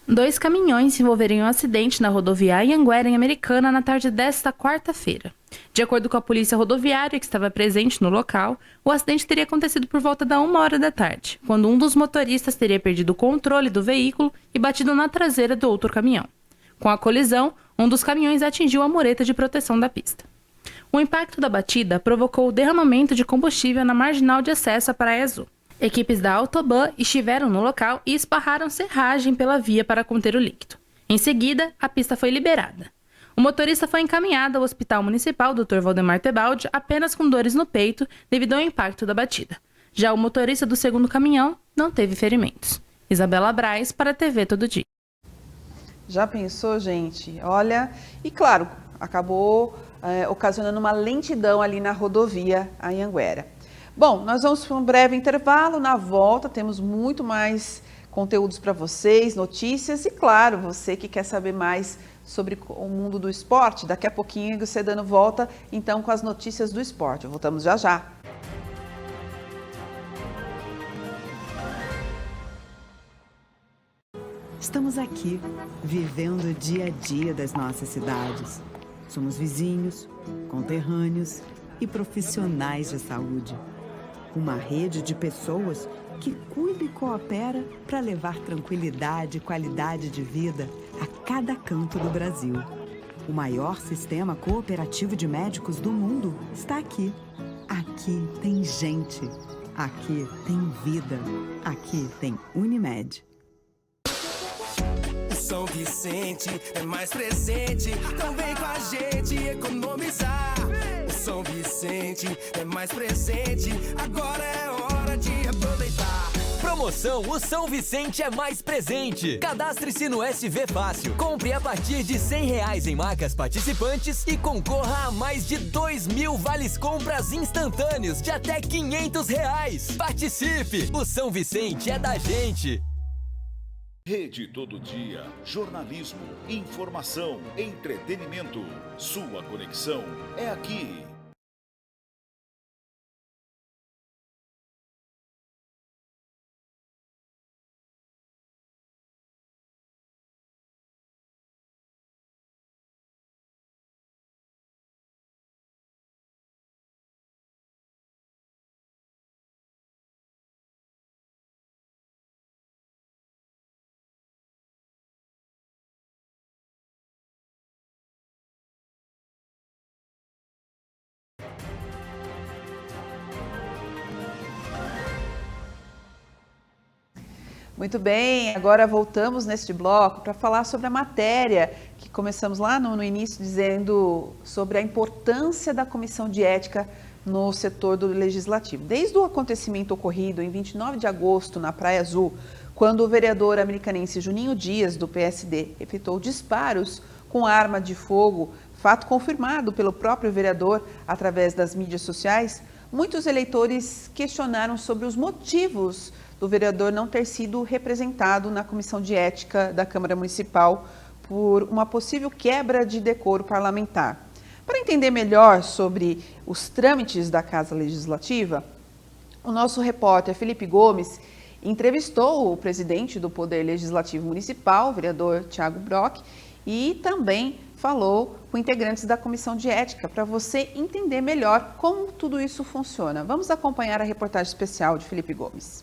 2 caminhões se envolveram em um acidente na rodovia Anhanguera, em Americana, na tarde desta quarta-feira. De acordo com a polícia rodoviária, que estava presente no local, o acidente teria acontecido por volta da 1h da tarde, quando um dos motoristas teria perdido o controle do veículo e batido na traseira do outro caminhão. Com a colisão, um dos caminhões atingiu a mureta de proteção da pista. O impacto da batida provocou o derramamento de combustível na marginal de acesso à Praia Azul. Equipes da Autoban estiveram no local e esparraram serragem pela via para conter o líquido. Em seguida, a pista foi liberada. O motorista foi encaminhado ao Hospital Municipal Dr. Valdemar Tebaldi apenas com dores no peito devido ao impacto da batida. Já o motorista do segundo caminhão não teve ferimentos. Isabela Braz para a TV Todo Dia. Já pensou, gente? Olha, e claro, acabou ocasionando uma lentidão ali na rodovia Anhanguera. Bom, nós vamos para um breve intervalo. Na volta temos muito mais conteúdos para vocês, notícias e, claro, você que quer saber mais sobre o mundo do esporte, daqui a pouquinho o Sedano volta então com as notícias do esporte. Voltamos já já. Estamos aqui, vivendo o dia a dia das nossas cidades. Somos vizinhos, conterrâneos e profissionais de saúde. Uma rede de pessoas que cuida e coopera para levar tranquilidade e qualidade de vida a cada canto do Brasil. O maior sistema cooperativo de médicos do mundo está aqui. Aqui tem gente. Aqui tem vida. Aqui tem Unimed. São Vicente é mais presente, então vem com a gente economizar. O São Vicente é mais presente, agora é hora de aproveitar. Promoção O São Vicente é mais presente. Cadastre-se no SV Fácil. Compre a partir de R$100 em marcas participantes e concorra a mais de 2.000 vales compras instantâneos de até R$500. Participe! O São Vicente é da gente. Rede Todo Dia, jornalismo, informação, entretenimento. Sua conexão é aqui. Muito bem, agora voltamos neste bloco para falar sobre a matéria que começamos lá no início dizendo sobre a importância da comissão de ética no setor do legislativo. Desde o acontecimento ocorrido em 29 de agosto na Praia Azul, quando o vereador americanense Juninho Dias, do PSD, efetuou disparos com arma de fogo, fato confirmado pelo próprio vereador através das mídias sociais, muitos eleitores questionaram sobre os motivos do vereador não ter sido representado na Comissão de Ética da Câmara Municipal por uma possível quebra de decoro parlamentar. Para entender melhor sobre os trâmites da Casa Legislativa, o nosso repórter Felipe Gomes entrevistou o presidente do Poder Legislativo Municipal, o vereador Thiago Brock, e também falou com integrantes da Comissão de Ética para você entender melhor como tudo isso funciona. Vamos acompanhar a reportagem especial de Felipe Gomes.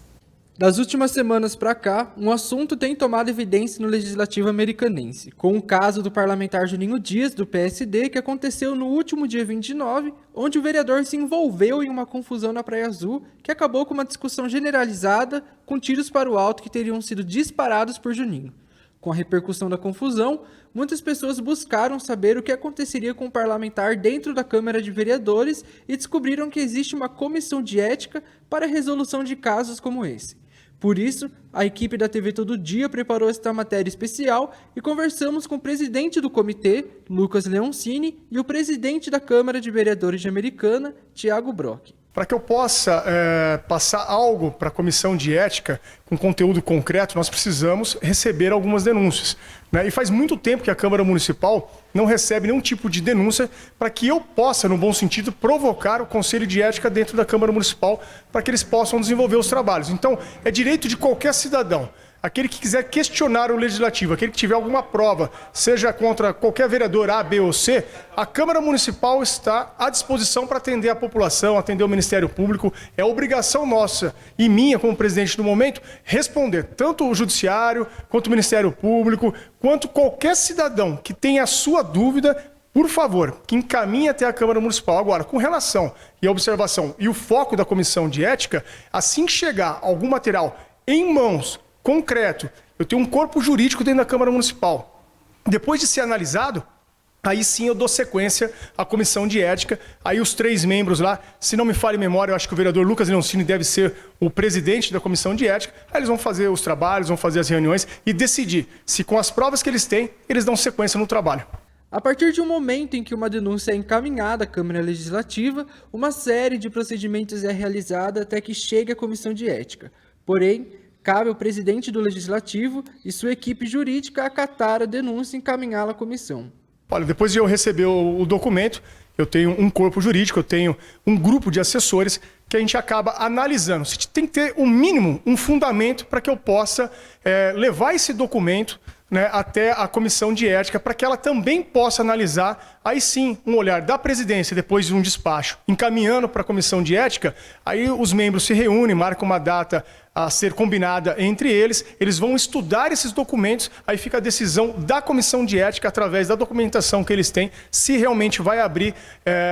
Das últimas semanas para cá, um assunto tem tomado evidência no legislativo americanense, com o caso do parlamentar Juninho Dias, do PSD, que aconteceu no último dia 29, onde o vereador se envolveu em uma confusão na Praia Azul, que acabou com uma discussão generalizada, com tiros para o alto que teriam sido disparados por Juninho. Com a repercussão da confusão, muitas pessoas buscaram saber o que aconteceria com o parlamentar dentro da Câmara de Vereadores e descobriram que existe uma comissão de ética para a resolução de casos como esse. Por isso, a equipe da TV Todo Dia preparou esta matéria especial e conversamos com o presidente do comitê, Lucas Leoncini, e o presidente da Câmara de Vereadores de Americana, Thiago Brock. Para que eu possa passar algo para a comissão de ética com conteúdo concreto, nós precisamos receber algumas denúncias, né? E faz muito tempo que a Câmara Municipal não recebe nenhum tipo de denúncia para que eu possa, no bom sentido, provocar o Conselho de Ética dentro da Câmara Municipal para que eles possam desenvolver os trabalhos. Então, é direito de qualquer cidadão. Aquele que quiser questionar o Legislativo, aquele que tiver alguma prova, seja contra qualquer vereador A, B ou C, a Câmara Municipal está à disposição para atender a população, atender o Ministério Público. É obrigação nossa e minha, como presidente do momento, responder tanto o Judiciário, quanto o Ministério Público, quanto qualquer cidadão que tenha a sua dúvida, por favor, que encaminhe até a Câmara Municipal. Agora, com relação e observação e o foco da Comissão de Ética, assim que chegar algum material em mãos, concreto, eu tenho um corpo jurídico dentro da Câmara Municipal. Depois de ser analisado, aí sim eu dou sequência à Comissão de Ética. Aí os 3 membros lá, se não me falha a memória, eu acho que o vereador Lucas Leoncini deve ser o presidente da Comissão de Ética. Aí eles vão fazer os trabalhos, vão fazer as reuniões e decidir se com as provas que eles têm, eles dão sequência no trabalho. A partir de um momento em que uma denúncia é encaminhada à Câmara Legislativa, uma série de procedimentos é realizada até que chegue à Comissão de Ética. Porém, cabe ao presidente do Legislativo e sua equipe jurídica acatar a denúncia e encaminhá-la à comissão. Olha, depois de eu receber o documento, eu tenho um corpo jurídico, eu tenho um grupo de assessores que a gente acaba analisando. Se tem que ter um mínimo, um fundamento para que eu possa levar esse documento, né, até a Comissão de Ética, para que ela também possa analisar, aí sim, um olhar da presidência, depois de um despacho, encaminhando para a Comissão de Ética, aí os membros se reúnem, marcam uma data a ser combinada entre eles, eles vão estudar esses documentos, aí fica a decisão da Comissão de Ética, através da documentação que eles têm, se realmente vai abrir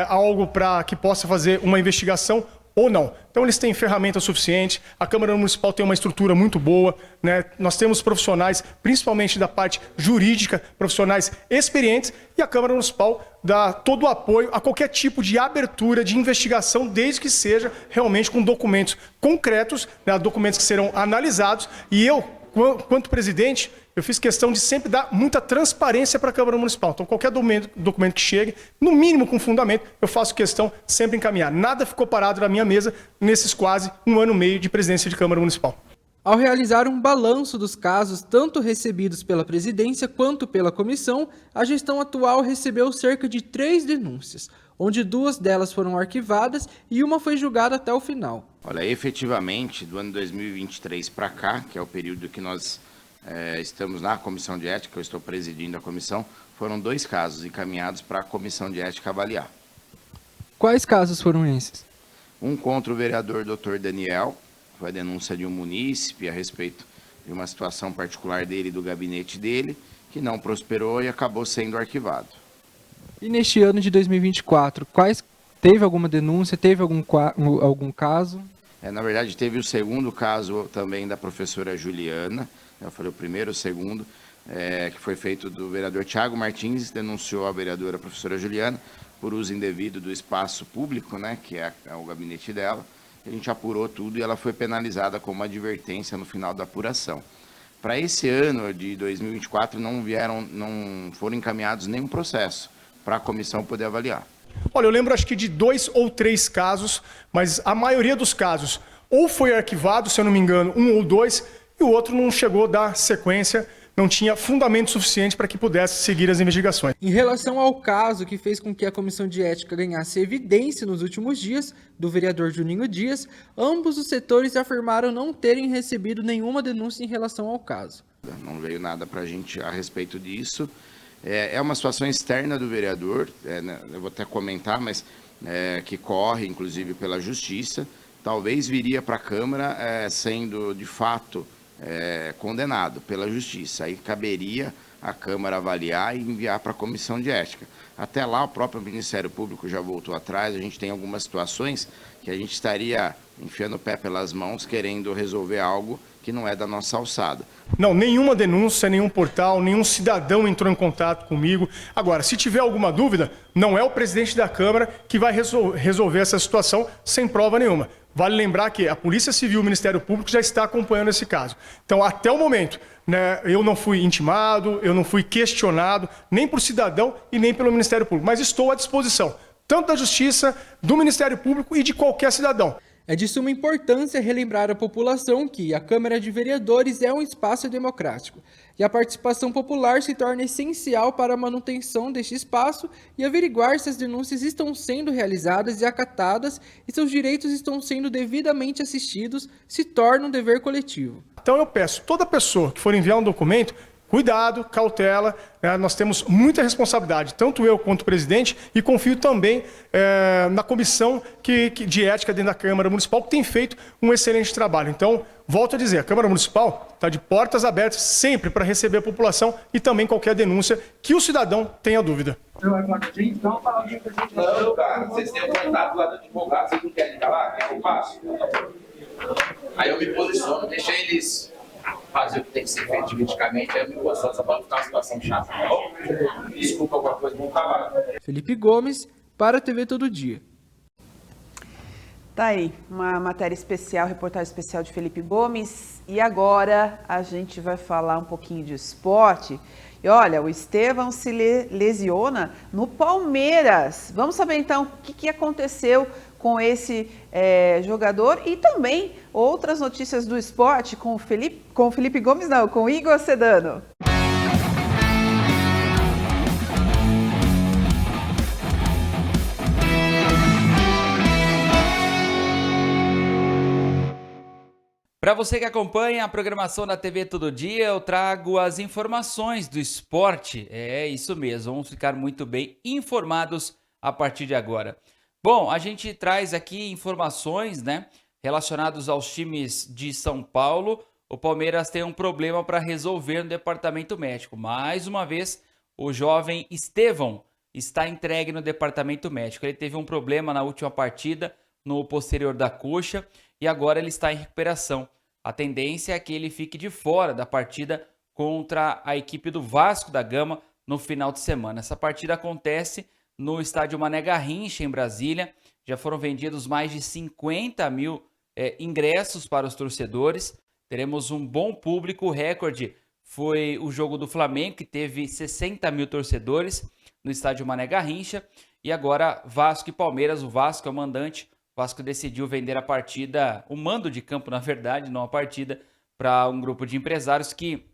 algo para que possa fazer uma investigação ou não. Então eles têm ferramentas suficientes, a Câmara Municipal tem uma estrutura muito boa, né? Nós temos profissionais, principalmente da parte jurídica, profissionais experientes, e a Câmara Municipal dá todo o apoio a qualquer tipo de abertura de investigação, desde que seja realmente com documentos concretos, né? Documentos que serão analisados, e eu, quanto presidente, eu fiz questão de sempre dar muita transparência para a Câmara Municipal. Então, qualquer documento que chegue, no mínimo com fundamento, eu faço questão de sempre encaminhar. Nada ficou parado na minha mesa nesses quase 1 ano e meio de presidência de Câmara Municipal. Ao realizar um balanço dos casos, tanto recebidos pela presidência quanto pela comissão, a gestão atual recebeu cerca de 3 denúncias, onde 2 delas foram arquivadas e uma foi julgada até o final. Olha, efetivamente, do ano 2023 para cá, que é o período que nós estamos na Comissão de Ética, eu estou presidindo a comissão, foram 2 casos encaminhados para a Comissão de Ética avaliar. Quais casos foram esses? Um contra o vereador Dr. Daniel, foi a denúncia de um munícipe a respeito de uma situação particular dele e do gabinete dele, que não prosperou e acabou sendo arquivado. E neste ano de 2024, teve alguma denúncia, teve algum caso? Na verdade, teve o segundo caso também da professora Juliana, eu falei o primeiro, o segundo, que foi feito do vereador Tiago Martins, denunciou a vereadora professora Juliana por uso indevido do espaço público, né, que é o gabinete dela. A gente apurou tudo e ela foi penalizada com uma advertência no final da apuração. Para esse ano de 2024 não foram encaminhados nenhum processo para a comissão poder avaliar. Olha, eu lembro acho que de 2 ou 3 casos, mas a maioria dos casos ou foi arquivado, se eu não me engano, 1 ou 2, e o outro não chegou a dar sequência, não tinha fundamento suficiente para que pudesse seguir as investigações. Em relação ao caso que fez com que a Comissão de Ética ganhasse evidência nos últimos dias, do vereador Juninho Dias, ambos os setores afirmaram não terem recebido nenhuma denúncia em relação ao caso. Não veio nada para a gente a respeito disso. É uma situação externa do vereador, eu vou até comentar, mas que corre, inclusive, pela Justiça. Talvez viria para a Câmara sendo, de fato, condenado pela Justiça. Aí caberia a Câmara avaliar e enviar para a Comissão de Ética. Até lá, o próprio Ministério Público já voltou atrás. A gente tem algumas situações que a gente estaria enfiando o pé pelas mãos, querendo resolver algo que não é da nossa alçada. Não, nenhuma denúncia, nenhum portal, nenhum cidadão entrou em contato comigo. Agora, se tiver alguma dúvida, não é o presidente da Câmara que vai resolver essa situação sem prova nenhuma. Vale lembrar que a Polícia Civil e o Ministério Público já está acompanhando esse caso. Então, até o momento, né, eu não fui intimado, eu não fui questionado, nem por cidadão e nem pelo Ministério Público, mas estou à disposição, tanto da Justiça, do Ministério Público e de qualquer cidadão. É de suma importância relembrar à população que a Câmara de Vereadores é um espaço democrático e a participação popular se torna essencial para a manutenção deste espaço e averiguar se as denúncias estão sendo realizadas e acatadas e seus direitos estão sendo devidamente assistidos, se torna um dever coletivo. Então eu peço, toda pessoa que for enviar um documento, cuidado, cautela, nós temos muita responsabilidade, tanto eu quanto o presidente, e confio também na comissão de ética dentro da Câmara Municipal, que tem feito um excelente trabalho. Então, volto a dizer, a Câmara Municipal está de portas abertas sempre para receber a população e também qualquer denúncia que o cidadão tenha dúvida. Não, cara, vocês têm um contato lá do advogado, vocês não querem falar? O que eu faço? Aí eu me posiciono, deixa eles fazer o que tem que ser feito juridicamente, aí eu me posiciono, só para não ficar uma situação chata, tá bom? Desculpa alguma coisa, bom trabalho. Felipe Gomes, para a TV Todo Dia. Tá aí, uma matéria especial, reportagem especial de Felipe Gomes. E agora a gente vai falar um pouquinho de esporte. E olha, o Estevão se lesiona no Palmeiras. Vamos saber então o que aconteceu com esse jogador e também outras notícias do esporte com o Felipe Gomes, não, com o Igor Sedano. Para você que acompanha a programação da TV Todo Dia, eu trago as informações do esporte. É isso mesmo, vamos ficar muito bem informados a partir de agora. Bom, a gente traz aqui informações, né, relacionados aos times de São Paulo. O Palmeiras tem um problema para resolver no departamento médico. Mais uma vez, o jovem Estevão está entregue no departamento médico. Ele teve um problema na última partida, no posterior da coxa, e agora ele está em recuperação. A tendência é que ele fique de fora da partida contra a equipe do Vasco da Gama no final de semana. Essa partida acontece no estádio Mané Garrincha, em Brasília. Já foram vendidos mais de 50 mil ingressos para os torcedores. Teremos um bom público. O recorde foi o jogo do Flamengo, que teve 60 mil torcedores no estádio Mané Garrincha. E agora Vasco e Palmeiras. O Vasco é o mandante. O Vasco decidiu vender a partida, o mando de campo, na verdade, não a partida, para um grupo de empresários que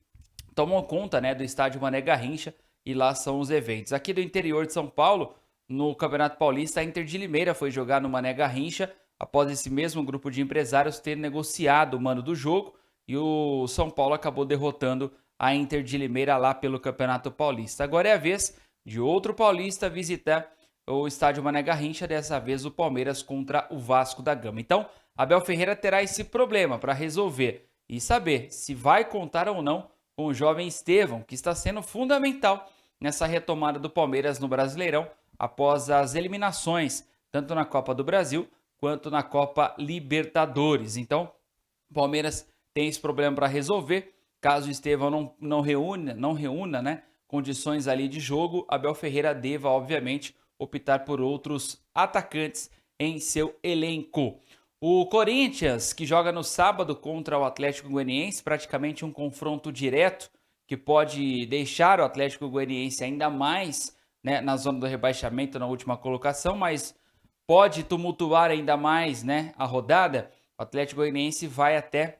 tomam conta, né, do estádio Mané Garrincha, e lá são os eventos. Aqui do interior de São Paulo, no Campeonato Paulista, a Inter de Limeira foi jogar no Mané Garrincha, após esse mesmo grupo de empresários ter negociado o mando do jogo, e o São Paulo acabou derrotando a Inter de Limeira lá pelo Campeonato Paulista. Agora é a vez de outro paulista visitar o estádio Mané Garrincha, dessa vez o Palmeiras contra o Vasco da Gama. Então, Abel Ferreira terá esse problema para resolver e saber se vai contar ou não com o jovem Estevão, que está sendo fundamental nessa retomada do Palmeiras no Brasileirão, após as eliminações, tanto na Copa do Brasil quanto na Copa Libertadores. Então, o Palmeiras tem esse problema para resolver. Caso o Estevão não reúna, né, condições ali de jogo, Abel Ferreira deva, obviamente, optar por outros atacantes em seu elenco. O Corinthians, que joga no sábado contra o Atlético Goianiense, praticamente um confronto direto, que pode deixar o Atlético Goianiense ainda mais, né, na zona do rebaixamento, na última colocação, mas pode tumultuar ainda mais, né, a rodada. O Atlético Goianiense vai até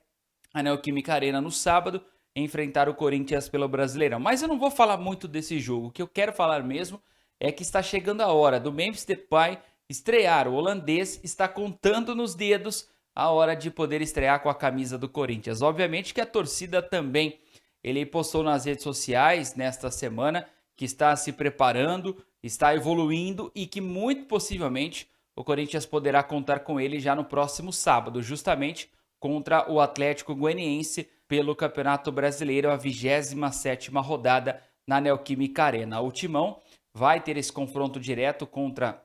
a Neoquímica Arena no sábado enfrentar o Corinthians pelo Brasileirão. Mas eu não vou falar muito desse jogo. O que eu quero falar mesmo é que está chegando a hora do Memphis Depay estrear. O holandês está contando nos dedos a hora de poder estrear com a camisa do Corinthians. Obviamente que a torcida também. Ele postou nas redes sociais nesta semana que está se preparando, está evoluindo e que muito possivelmente o Corinthians poderá contar com ele já no próximo sábado, justamente contra o Atlético Goianiense pelo Campeonato Brasileiro, a 27ª rodada na Neoquímica Arena. O Timão vai ter esse confronto direto contra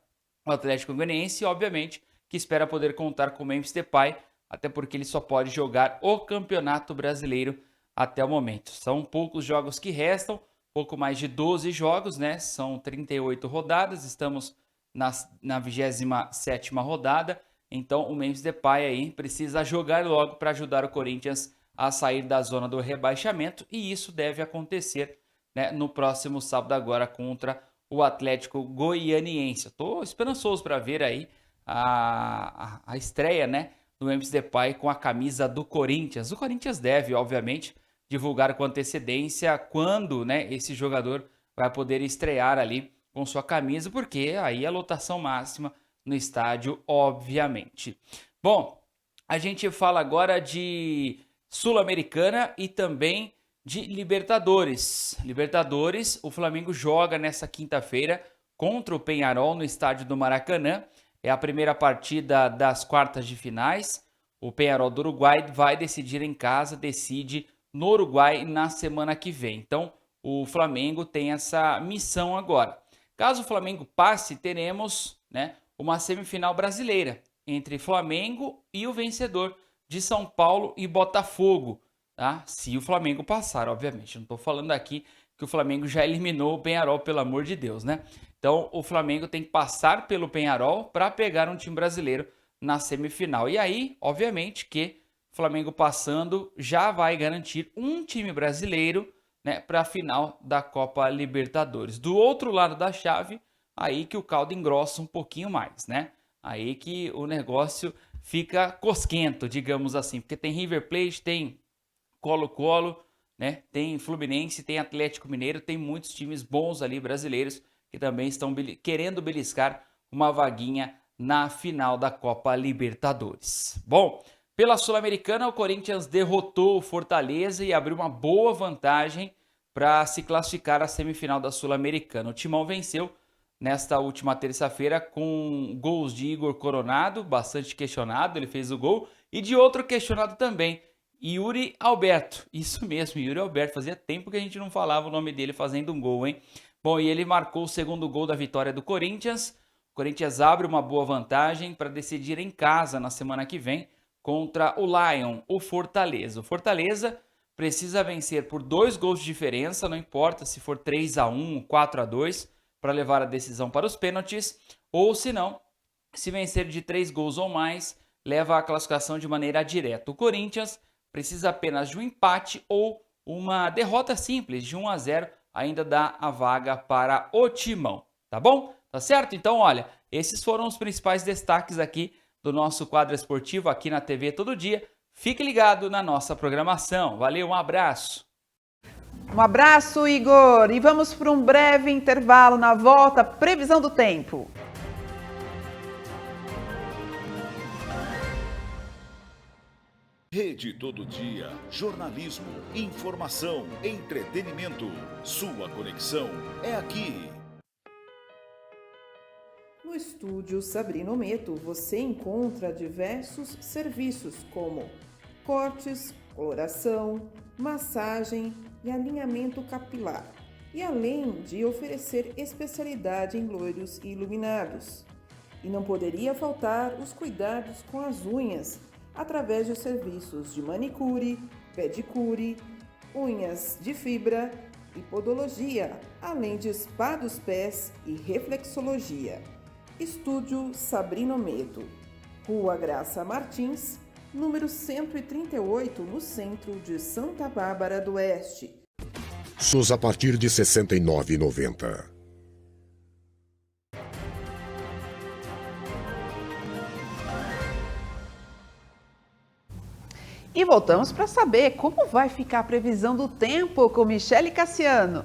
o Atlético Goianiense e, obviamente, que espera poder contar com o Memphis Depay, até porque ele só pode jogar o Campeonato Brasileiro até o momento. São poucos jogos que restam, pouco mais de 12 jogos, né? São 38 rodadas, estamos na 27ª rodada, então o Memphis Depay aí precisa jogar logo para ajudar o Corinthians a sair da zona do rebaixamento, e isso deve acontecer, né, no próximo sábado agora contra o Atlético Goianiense. Estou esperançoso para ver aí a estreia, né, do Memphis Depay com a camisa do Corinthians. O Corinthians deve, obviamente, divulgar com antecedência quando, né, esse jogador vai poder estrear ali com sua camisa, porque aí é a lotação máxima no estádio, obviamente. Bom, a gente fala agora de Sul-Americana e também de Libertadores. Libertadores, o Flamengo joga nessa quinta-feira contra o Peñarol no estádio do Maracanã. É a primeira partida das quartas de finais. O Peñarol do Uruguai vai decidir em casa, decide no Uruguai na semana que vem. Então, o Flamengo tem essa missão agora. Caso o Flamengo passe, teremos, né, uma semifinal brasileira entre Flamengo e o vencedor de São Paulo e Botafogo, tá? Se o Flamengo passar, obviamente. Não estou falando aqui que o Flamengo já eliminou o Peñarol, pelo amor de Deus, né? Então, o Flamengo tem que passar pelo Peñarol para pegar um time brasileiro na semifinal. E aí, obviamente, que o Flamengo passando já vai garantir um time brasileiro, né, para a final da Copa Libertadores. Do outro lado da chave, aí que o caldo engrossa um pouquinho mais, né? Aí que o negócio fica cosquento, digamos assim, porque tem River Plate, tem Colo-Colo, né? Tem Fluminense, tem Atlético Mineiro, tem muitos times bons ali brasileiros que também estão querendo beliscar uma vaguinha na final da Copa Libertadores. Bom, pela Sul-Americana, o Corinthians derrotou o Fortaleza e abriu uma boa vantagem para se classificar à semifinal da Sul-Americana. O Timão venceu nesta última terça-feira com gols de Igor Coronado, bastante questionado, ele fez o gol, e de outro questionado também, Yuri Alberto. Isso mesmo, Yuri Alberto. Fazia tempo que a gente não falava o nome dele fazendo um gol, hein? Bom, e ele marcou o segundo gol da vitória do Corinthians. O Corinthians abre uma boa vantagem para decidir em casa na semana que vem contra o Lion, o Fortaleza. O Fortaleza precisa vencer por 2 gols de diferença, não importa se for 3-1, 4-2, para levar a decisão para os pênaltis, ou se não, se vencer de 3 gols ou mais, leva a classificação de maneira direta. O Corinthians precisa apenas de um empate ou uma derrota simples de 1-0, ainda dá a vaga para o Timão, tá bom? Tá certo? Então, olha, esses foram os principais destaques aqui do nosso quadro esportivo aqui na TV Todo Dia. Fique ligado na nossa programação. Valeu, um abraço. Um abraço, Igor. E vamos para um breve intervalo. Na volta, previsão do tempo. Rede Todo Dia, jornalismo, informação, entretenimento. Sua conexão é aqui. No estúdio Sabrina Ometo, você encontra diversos serviços como cortes, coloração, massagem e alinhamento capilar. E além de oferecer especialidade em loiros e iluminados. E não poderia faltar os cuidados com as unhas, através de serviços de manicure, pedicure, unhas de fibra e podologia, além de spa dos pés e reflexologia. Estúdio Sabrina Meto, Rua Graça Martins, número 138, no centro de Santa Bárbara do Oeste. SUS a partir de R$ 69,90. E voltamos para saber como vai ficar a previsão do tempo com Michele Cassiano.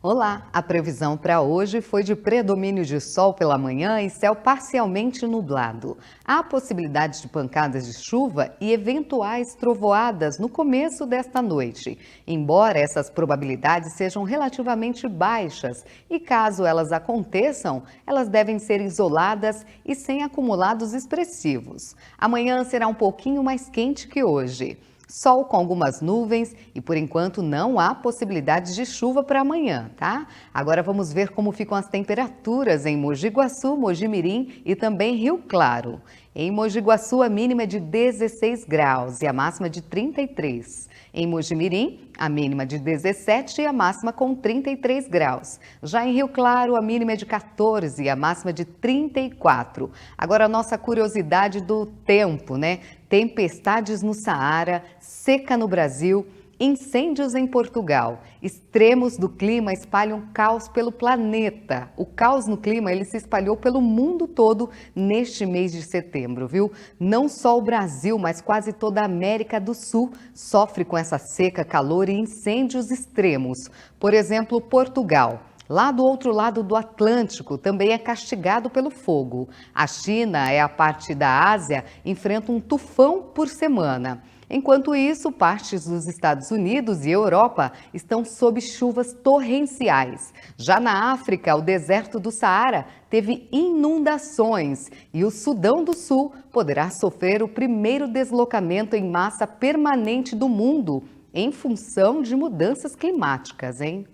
Olá, a previsão para hoje foi de predomínio de sol pela manhã e céu parcialmente nublado. Há possibilidade de pancadas de chuva e eventuais trovoadas no começo desta noite, embora essas probabilidades sejam relativamente baixas e caso elas aconteçam, elas devem ser isoladas e sem acumulados expressivos. Amanhã será um pouquinho mais quente que hoje. Sol com algumas nuvens e, por enquanto, não há possibilidade de chuva para amanhã, tá? Agora vamos ver como ficam as temperaturas em Mogi Guaçu, Mogi Mirim e também Rio Claro. Em Mogi Guaçu, a mínima é de 16 graus e a máxima de 33. Em Mogi Mirim, a mínima de 17 e a máxima com 33 graus. Já em Rio Claro, a mínima é de 14 e a máxima de 34. Agora, a nossa curiosidade do tempo, né? Tempestades no Saara, seca no Brasil, incêndios em Portugal. Extremos do clima espalham caos pelo planeta. O caos no clima, ele se espalhou pelo mundo todo neste mês de setembro, viu? Não só o Brasil, mas quase toda a América do Sul sofre com essa seca, calor e incêndios extremos. Por exemplo, Portugal. Lá do outro lado do Atlântico, também é castigado pelo fogo. A China, a parte da Ásia, enfrenta um tufão por semana. Enquanto isso, partes dos Estados Unidos e Europa estão sob chuvas torrenciais. Já na África, o deserto do Saara teve inundações e o Sudão do Sul poderá sofrer o primeiro deslocamento em massa permanente do mundo em função de mudanças climáticas, hein?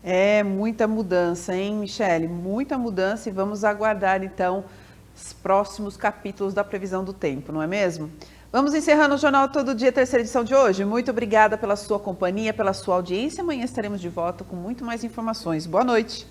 É muita mudança, hein, Michele? Muita mudança e vamos aguardar, então, os próximos capítulos da previsão do tempo, não é mesmo? Vamos encerrando o Jornal Todo Dia, terceira edição de hoje. Muito obrigada pela sua companhia, pela sua audiência. Amanhã estaremos de volta com muito mais informações. Boa noite.